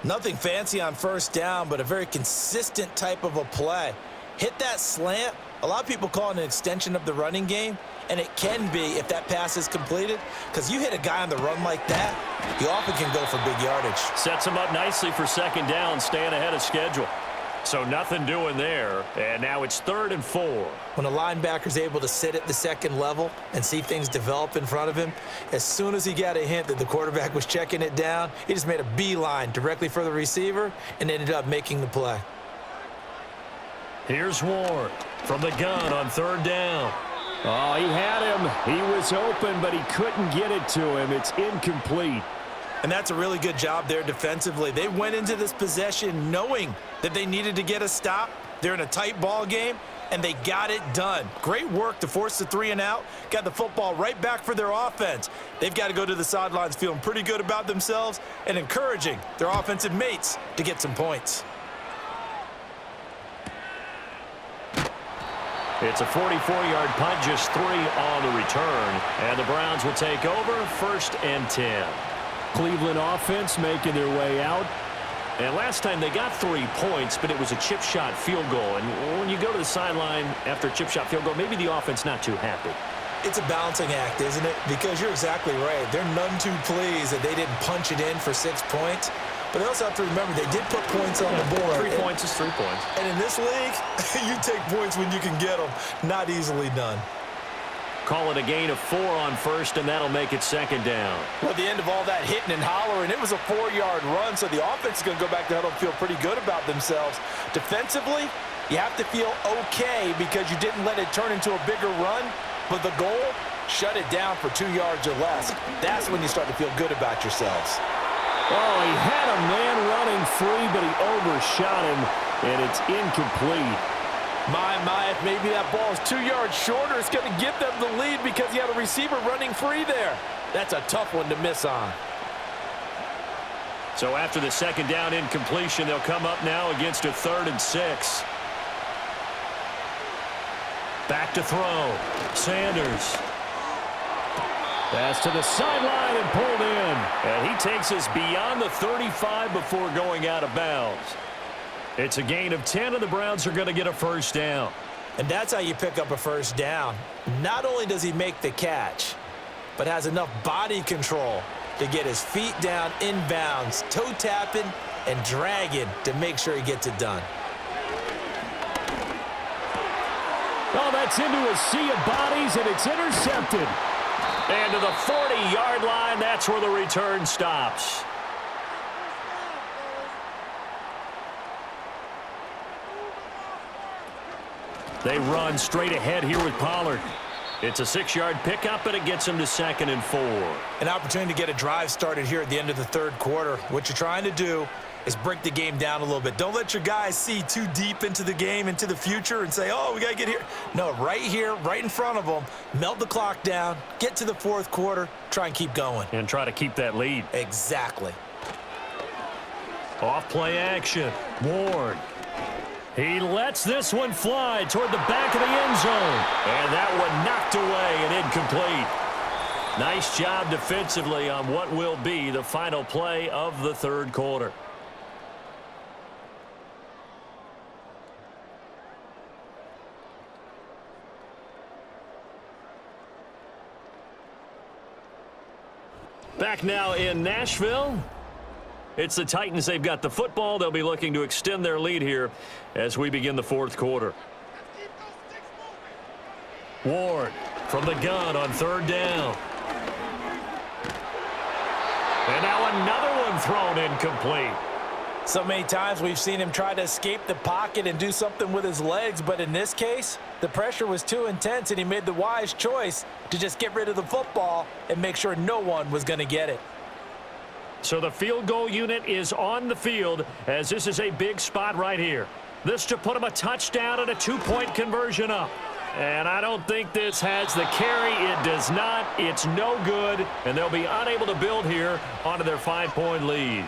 Nothing fancy on first down, but a very consistent type of a play. Hit that slant. A lot of people call it an extension of the running game, and it can be if that pass is completed, because you hit a guy on the run like that, you often can go for big yardage. Sets him up nicely for second down, staying ahead of schedule. So nothing doing there, and now it's 3rd and 4. When a linebacker's able to sit at the second level and see things develop in front of him, as soon as he got a hint that the quarterback was checking it down, he just made a beeline directly for the receiver and ended up making the play. Here's Ward from the gun on 3rd down. Oh, he had him. He was open, but he couldn't get it to him. It's incomplete. And that's a really good job there defensively. They went into this possession knowing that they needed to get a stop. They're in a tight ball game, and they got it done. Great work to force the 3 and out. Got the football right back for their offense. They've got to go to the sidelines feeling pretty good about themselves and encouraging their offensive mates to get some points. It's a 44-yard punt, just 3 on the return. And the Browns will take over, 1st and 10. Cleveland offense making their way out. And last time they got 3 points, but it was a chip shot field goal. And when you go to the sideline after a chip shot field goal, maybe the offense not too happy. It's a balancing act, isn't it? Because you're exactly right. They're none too pleased that they didn't punch it in for 6 points. But they also have to remember they did put points on the board. 3 points is 3 points. And in this league, you take points when you can get them. Not easily done. Call it a gain of 4 on 1st, and that'll make it 2nd down. Well, at the end of all that hitting and hollering, it was a 4-yard run, so the offense is going to go back to huddle and feel pretty good about themselves. Defensively, you have to feel okay because you didn't let it turn into a bigger run, but the goal, shut it down for 2 yards or less. That's when you start to feel good about yourselves. Oh, he had a man running free, but he overshot him, and it's incomplete. My, if maybe that ball is 2 yards shorter, it's going to give them the lead because you had a receiver running free there. That's a tough one to miss on. So after the 2nd down incompletion, they'll come up now against a 3rd and 6. Back to throw. Sanders. Pass to the sideline and pulled in. And he takes us beyond the 35 before going out of bounds. It's a gain of 10, and the Browns are going to get a 1st down. And that's how you pick up a 1st down. Not only does he make the catch, but has enough body control to get his feet down inbounds, toe tapping and dragging to make sure he gets it done. Oh, that's into a sea of bodies, and it's intercepted. And to the 40-yard line, that's where the return stops. They run straight ahead here with Pollard. It's a 6-yard pickup, and it gets them to 2nd and 4. An opportunity to get a drive started here at the end of the 3rd quarter. What you're trying to do is break the game down a little bit. Don't let your guys see too deep into the game, into the future, and say, oh, we got to get here. No, right here, right in front of them, melt the clock down, get to the 4th quarter, try and keep going. And try to keep that lead. Exactly. Off play action. Ward. He lets this one fly toward the back of the end zone. And that one knocked away and incomplete. Nice job defensively on what will be the final play of the third quarter. Back now in Nashville. It's the Titans. They've got the football. They'll be looking to extend their lead here as we begin the fourth quarter. Ward from the gun on third down. And now another one thrown incomplete. So many times we've seen him try to escape the pocket and do something with his legs, but in this case, the pressure was too intense and he made the wise choice to just get rid of the football and make sure no one was going to get it. So the field goal unit is on the field as this is a big spot right here. This to put him a touchdown and a two-point conversion up. And I don't think this has the carry. It does not. It's no good. And they'll be unable to build here onto their 5-point lead.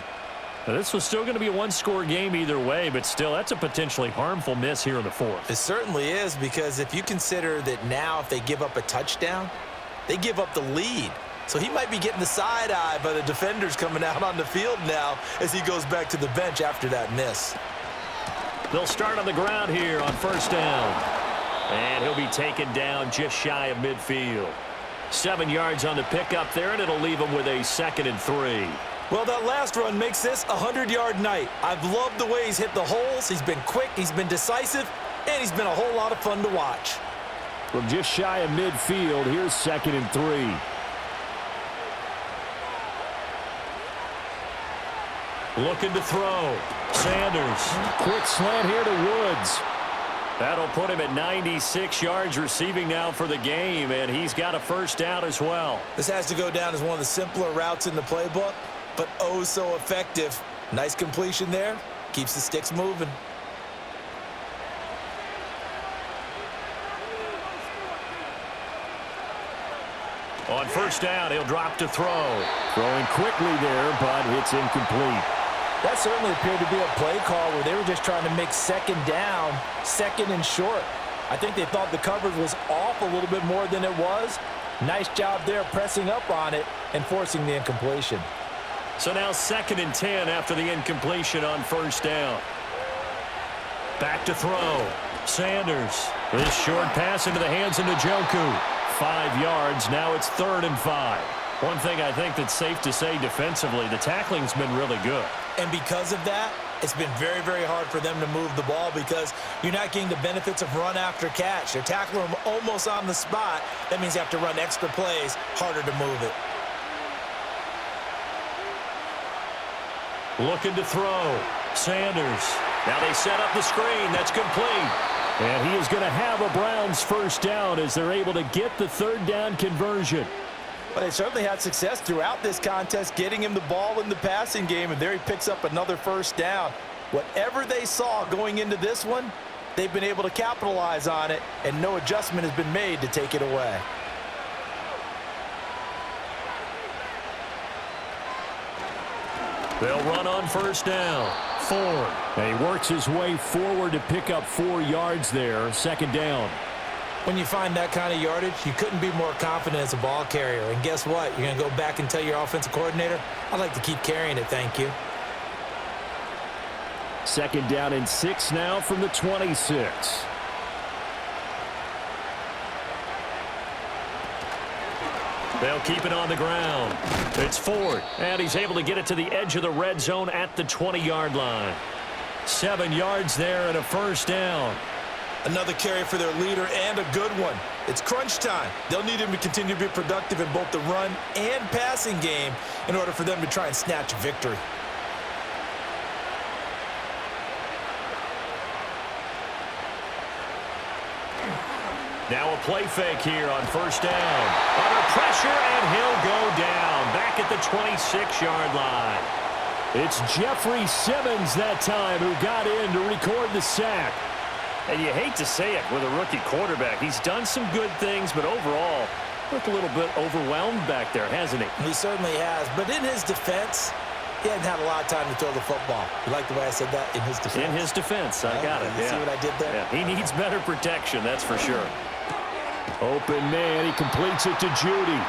Now, this was still going to be a one-score game either way, but still, that's a potentially harmful miss here in the fourth. It certainly is, because if you consider that now if they give up a touchdown, they give up the lead. So he might be getting the side eye by the defenders coming out on the field now as he goes back to the bench after that miss. They'll start on the ground here on first down. And he'll be taken down just shy of midfield. 7 yards on the pickup there, and it'll leave him with a 2nd and 3. Well, that last run makes this a 100-yard night. I've loved the way he's hit the holes. He's been quick, he's been decisive, and he's been a whole lot of fun to watch. From just shy of midfield, here's 2nd and 3. Looking to throw. Sanders. Quick slant here to Woods. That'll put him at 96 yards receiving now for the game, and he's got a first down as well. This has to go down as one of the simpler routes in the playbook, but oh so effective. Nice completion there. Keeps the sticks moving. On first down, he'll drop to throw. Throwing quickly there, but it's incomplete. That certainly appeared to be a play call where they were just trying to make second down, second and short. I think they thought the coverage was off a little bit more than it was. Nice job there pressing up on it and forcing the incompletion. So now 2nd and 10 after the incompletion on first down. Back to throw. Sanders. This short pass into the hands of Njoku. 5 yards. Now it's 3rd and 5. One thing I think that's safe to say defensively, the tackling's been really good. And because of that, it's been very, very hard for them to move the ball because you're not getting the benefits of run after catch. They're tackling them almost on the spot. That means you have to run extra plays, harder to move it. Looking to throw. Sanders. Now they set up the screen. That's complete. And he is going to have a Browns first down as they're able to get the 3rd down conversion. But they certainly had success throughout this contest, getting him the ball in the passing game, and there he picks up another first down. Whatever they saw going into this one, they've been able to capitalize on it, and no adjustment has been made to take it away. They'll run on first down. Ford. And he works his way forward to pick up 4 yards there. 2nd down. When you find that kind of yardage, you couldn't be more confident as a ball carrier. And guess what? You're going to go back and tell your offensive coordinator, I'd like to keep carrying it, thank you. 2nd down and 6 now from the 26. They'll keep it on the ground. It's Ford, and he's able to get it to the edge of the red zone at the 20-yard line. 7 yards there and a first down. Another carry for their leader and a good one. It's crunch time. They'll need him to continue to be productive in both the run and passing game in order for them to try and snatch a victory. Now a play fake here on first down. Under pressure, and he'll go down back at the 26-yard line. It's Jeffrey Simmons that time who got in to record the sack. And you hate to say it with a rookie quarterback. He's done some good things, but overall, looked a little bit overwhelmed back there, hasn't he? He certainly has. But in his defense, he hasn't had a lot of time to throw the football. You like the way I said that? In his defense. In his defense. I got it. You see what I did there? Yeah. He needs better protection, that's for sure. Open man. He completes it to Judy.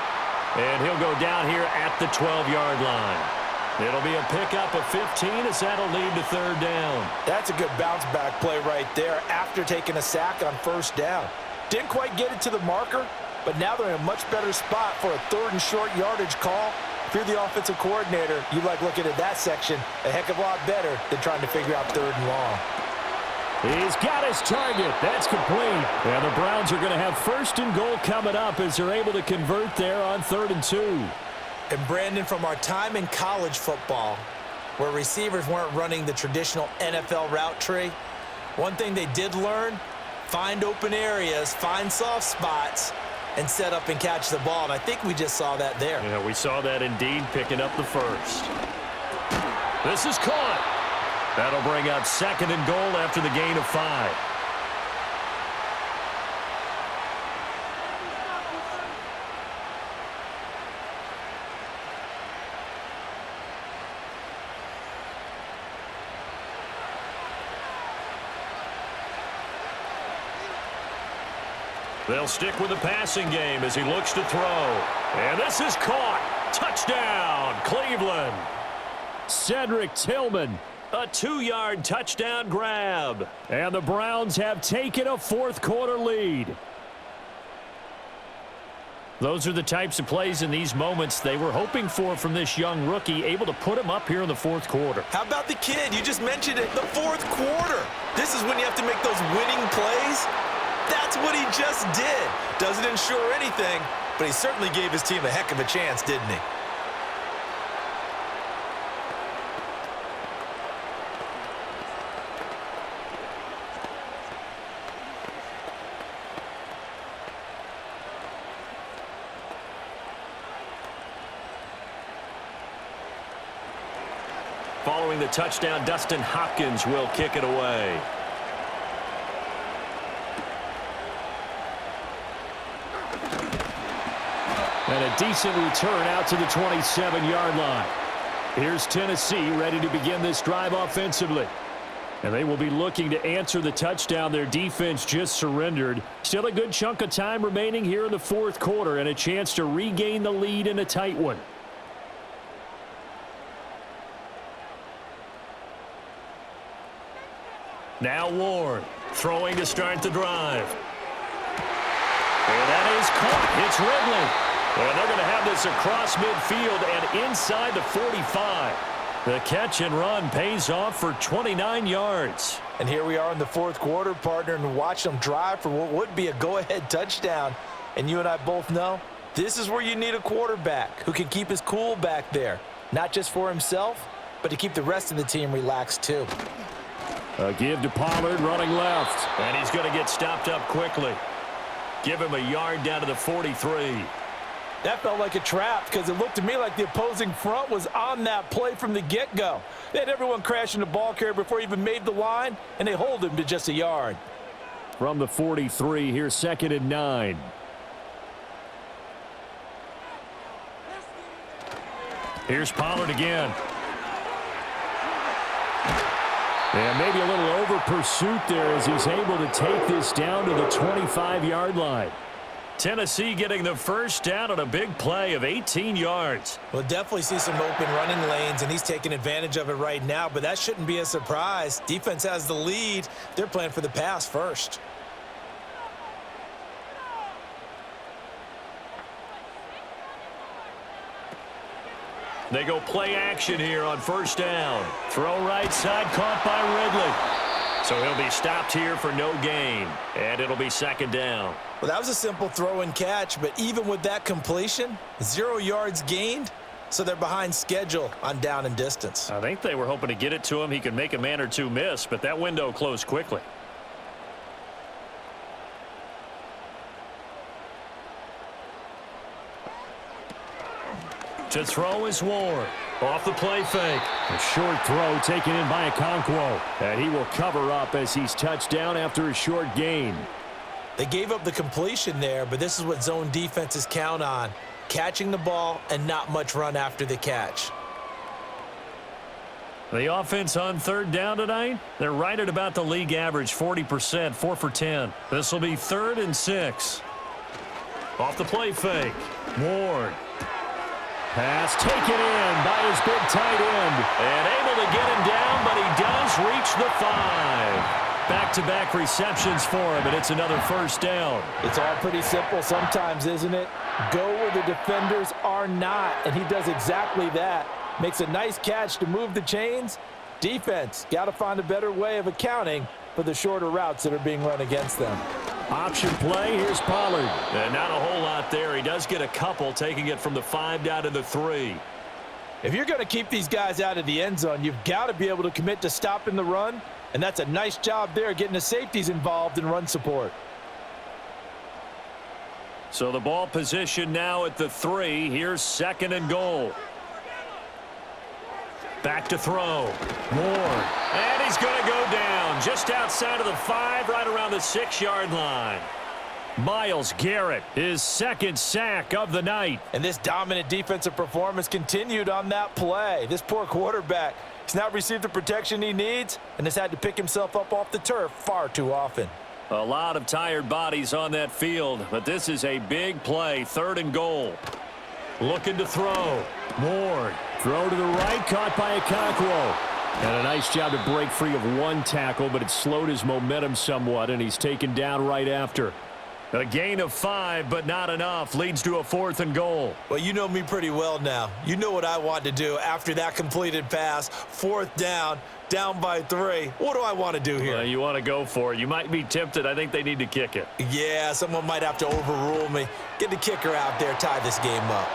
And he'll go down here at the 12-yard line. It'll be a pickup of 15 as that'll lead to third down. That's a good bounce-back play right there after taking a sack on first down. Didn't quite get it to the marker, but now they're in a much better spot for a third and short yardage call. If you're the offensive coordinator, you like looking at that section a heck of a lot better than trying to figure out third and long. He's got his target. That's complete. And the Browns are going to have first and goal coming up as they're able to convert there on 3rd and 2. And Brandon, from our time in college football, where receivers weren't running the traditional NFL route tree, one thing they did learn, find open areas, find soft spots, and set up and catch the ball. And I think we just saw that there. Yeah, we saw that indeed, picking up the first. This is caught. That'll bring up 2nd and goal after the gain of 5. They'll stick with the passing game as he looks to throw. And this is caught. Touchdown, Cleveland. Cedric Tillman. A 2-yard touchdown grab. And the Browns have taken a 4th quarter lead. Those are the types of plays in these moments they were hoping for from this young rookie, able to put him up here in the 4th quarter. How about the kid? You just mentioned it, the 4th quarter. This is when you have to make those winning plays. That's what he just did. Doesn't ensure anything, but he certainly gave his team a heck of a chance, didn't he? Following the touchdown, Dustin Hopkins will kick it away. And a decent return out to the 27-yard line. Here's Tennessee ready to begin this drive offensively. And they will be looking to answer the touchdown their defense just surrendered. Still a good chunk of time remaining here in the 4th quarter and a chance to regain the lead in a tight one. Now Ward throwing to start the drive. And that is caught. It's Ridley. And they're going to have this across midfield and inside the 45. The catch and run pays off for 29 yards. And here we are in the 4th quarter, partner, and watch them drive for what would be a go-ahead touchdown. And you and I both know this is where you need a quarterback who can keep his cool back there. Not just for himself, but to keep the rest of the team relaxed too. A give to Pollard running left. And he's going to get stopped up quickly. Give him a yard down to the 43. That felt like a trap because it looked to me like the opposing front was on that play from the get-go. They had everyone crashing the ball carrier before he even made the line, and they hold him to just a yard. From the 43, here's 2nd and 9. Here's Pollard again. And maybe a little over pursuit there as he's able to take this down to the 25-yard line. Tennessee getting the first down on a big play of 18 yards. We'll definitely see some open running lanes, and he's taking advantage of it right now, but that shouldn't be a surprise. Defense has the lead. They're playing for the pass first. They go play action here on first down. Throw right side, caught by Ridley. So he'll be stopped here for no gain, and it'll be 2nd down. Well, that was a simple throw and catch, but even with that completion, 0 yards gained, so they're behind schedule on down and distance. I think they were hoping to get it to him. He could make a man or two miss, but that window closed quickly. To throw is Ward. Off the play fake. A short throw taken in by Okonkwo. And he will cover up as he's touched down after a short gain. They gave up the completion there, but this is what zone defenses count on. Catching the ball and not much run after the catch. The offense on 3rd down tonight, they're right at about the league average, 40%, 4 for 10. This will be 3rd and 6. Off the play fake. Ward. Pass taken in by his big tight end. And able to get him down, but he does reach the 5. Back-to-back receptions for him, and it's another first down. It's all pretty simple sometimes, isn't it? Go where the defenders are not, and he does exactly that. Makes a nice catch to move the chains. Defense, got to find a better way of accounting for the shorter routes that are being run against them. Option play, here's Pollard. And not a whole lot there. He does get a couple, taking it from the 5 down to the 3. If you're going to keep these guys out of the end zone, you've got to be able to commit to stopping the run, and that's a nice job there, getting the safeties involved in run support. So the ball position now at the 3. Here's 2nd and goal. Back to throw. Ward. And he's going to go down just outside of the 5, right around the 6-yard line. Myles Garrett, his 2nd sack of the night. And this dominant defensive performance continued on that play. This poor quarterback has not received the protection he needs and has had to pick himself up off the turf far too often. A lot of tired bodies on that field, but this is a big play. 3rd and goal. Looking to throw. Ward. Throw to the right, caught by Okonkwo. And a nice job to break free of one tackle, but it slowed his momentum somewhat, and he's taken down right after. A gain of 5, but not enough. Leads to a 4th and goal. Well, you know me pretty well now. You know what I want to do after that completed pass. 4th down, down by 3. What do I want to do here? You want to go for it. You might be tempted. I think they need to kick it. Yeah, someone might have to overrule me. Get the kicker out there, tie this game up.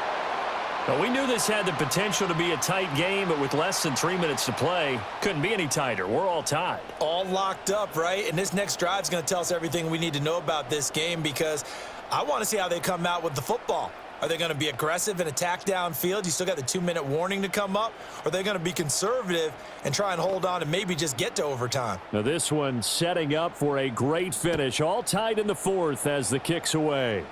Well, we knew this had the potential to be a tight game, but with less than 3 minutes to play, couldn't be any tighter. We're all tied. All locked up, right? And this next drive is going to tell us everything we need to know about this game because I want to see how they come out with the football. Are they going to be aggressive and attack downfield? You still got the 2-minute warning to come up? Or are they going to be conservative and try and hold on and maybe just get to overtime? Now this one setting up for a great finish. All tied in the 4th as the kick's away.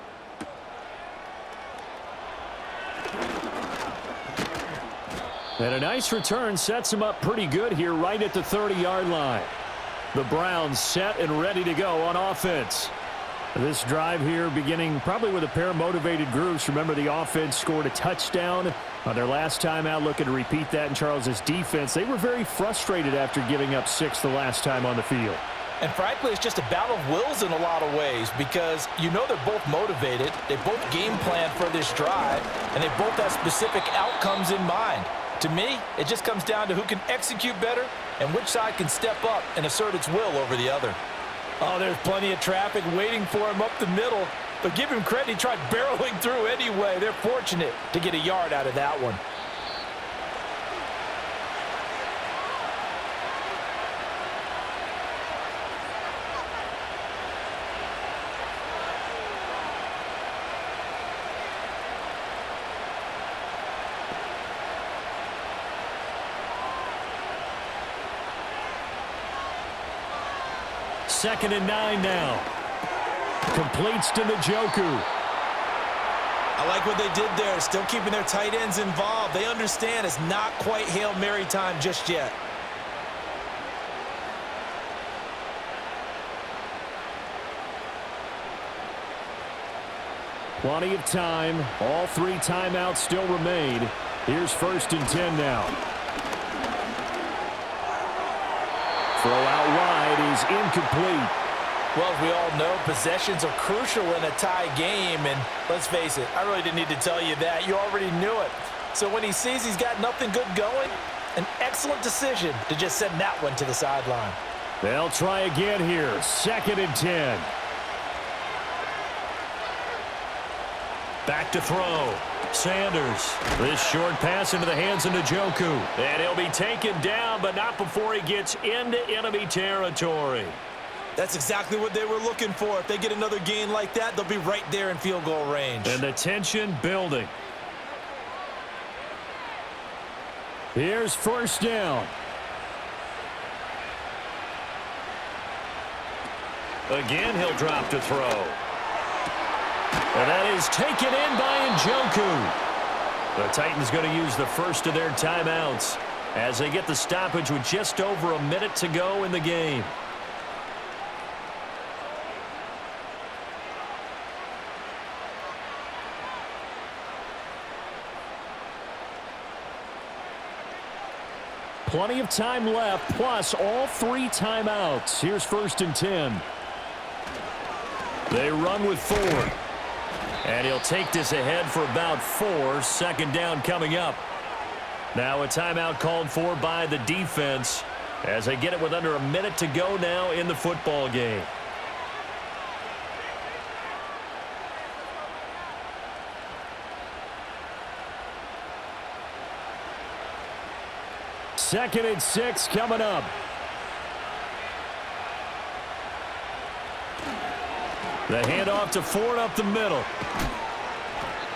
And a nice return sets him up pretty good here right at the 30-yard line. The Browns set and ready to go on offense. This drive here beginning probably with a pair of motivated groups. Remember, the offense scored a touchdown on their last time out. Looking to repeat that in Charles's defense. They were very frustrated after giving up 6 the last time on the field. And frankly, it's just a battle of wills in a lot of ways because you know they're both motivated. They both game plan for this drive, and they both have specific outcomes in mind. To me, it just comes down to who can execute better and which side can step up and assert its will over the other. Oh, there's plenty of traffic waiting for him up the middle, but give him credit, he tried barreling through anyway. They're fortunate to get a yard out of that one. Second and 9 now. Completes to Njoku. I like what they did there, still keeping their tight ends involved. They understand it's not quite Hail Mary time just yet. Plenty of time. All 3 timeouts still remain. Here's 1st and 10 now. Throw out wide is incomplete. Well, as we all know, possessions are crucial in a tie game, and let's face it, I really didn't need to tell you that. You already knew it. So when he sees he's got nothing good going, an excellent decision to just send that one to the sideline. They'll try again here. 2nd and 10. Back to throw. Sanders. This short pass into the hands of Njoku. And he'll be taken down, but not before he gets into enemy territory. That's exactly what they were looking for. If they get another gain like that, they'll be right there in field goal range. And the tension building. Here's 1st down. Again, he'll drop to throw. And that is taken in by Njoku. The Titans going to use the first of their timeouts as they get the stoppage with just over a minute to go in the game. plenty of time left, plus all 3 timeouts. Here's 1st and 10. They run with 4. And he'll take this ahead for about 4. 2nd down coming up. Now a timeout called for by the defense as they get it with under a minute to go now in the football game. Second and 6 coming up. The handoff to Ford up the middle.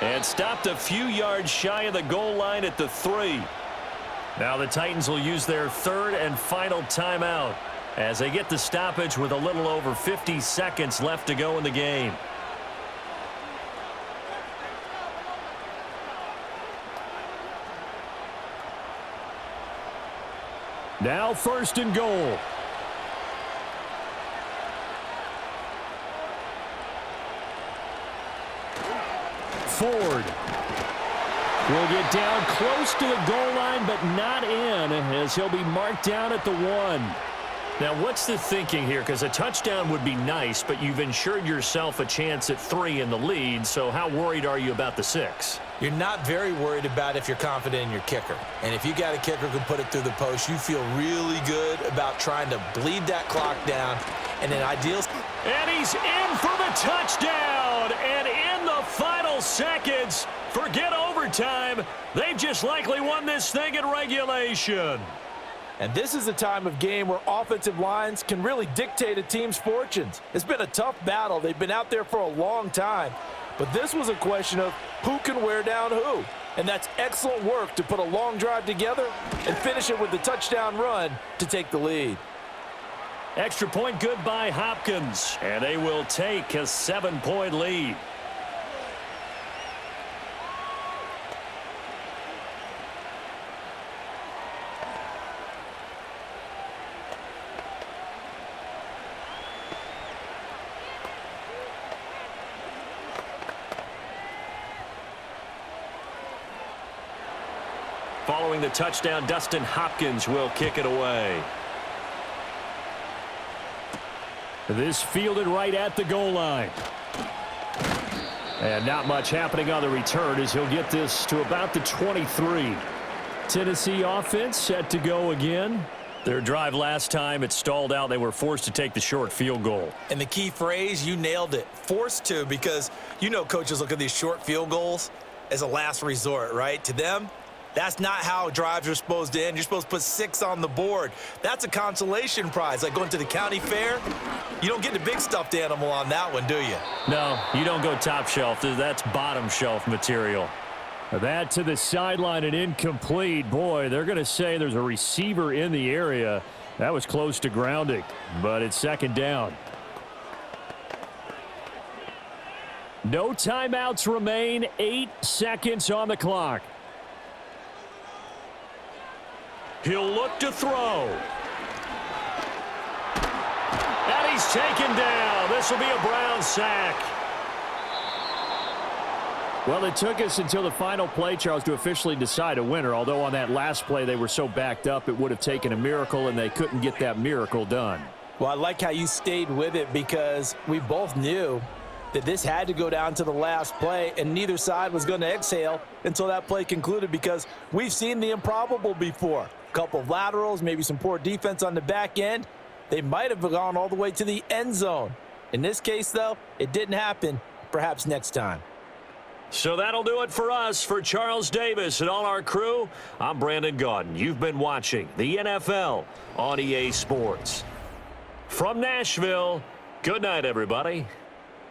And stopped a few yards shy of the goal line at the 3. Now the Titans will use their 3rd and final timeout as they get the stoppage with a little over 50 seconds left to go in the game. Now 1st and goal. Ford will get down close to the goal line, but not in, as he'll be marked down at the 1. Now, what's the thinking here? Because a touchdown would be nice, but you've ensured yourself a chance at 3 in the lead, so how worried are you about the 6? You're not very worried about if you're confident in your kicker. And if you got a kicker who can put it through the post, you feel really good about trying to bleed that clock down. And in ideal... And he's in for the touchdown! And in the final seconds, forget overtime. They've just likely won this thing in regulation. And this is a time of game where offensive lines can really dictate a team's fortunes. It's been a tough battle. They've been out there for a long time. But this was a question of who can wear down who. And that's excellent work to put a long drive together and finish it with the touchdown run to take the lead. Extra point good by Hopkins. And they will take a 7-point lead. Following the touchdown, Dustin Hopkins will kick it away. This fielded right at the goal line. And not much happening on the return as he'll get this to about the 23. Tennessee offense set to go again. Their drive last time, it stalled out. They were forced to take the short field goal. And the key phrase, you nailed it, forced to, because you know coaches look at these short field goals as a last resort, right? To them, that's not how drives are supposed to end. You're supposed to put 6 on the board. That's a consolation prize, like going to the county fair. You don't get the big stuffed animal on that one, do you? No, you don't go top shelf. That's bottom shelf material. That to the sideline and incomplete. Boy, they're going to say there's a receiver in the area. That was close to grounding, but it's 2nd down. No timeouts remain. 8 seconds on the clock. He'll look to throw. And he's taken down. This will be a Brown sack. Well, it took us until the final play, Charles, to officially decide a winner, although on that last play they were so backed up it would have taken a miracle, and they couldn't get that miracle done. Well, I like how you stayed with it because we both knew that this had to go down to the last play, and neither side was going to exhale until that play concluded because we've seen the improbable before. A couple of laterals, maybe some poor defense on the back end. They might have gone all the way to the end zone. In this case, though, it didn't happen. Perhaps next time. So that'll do it for us. For Charles Davis and all our crew, I'm Brandon Gaudin. You've been watching the NFL on EA Sports. From Nashville, good night, everybody.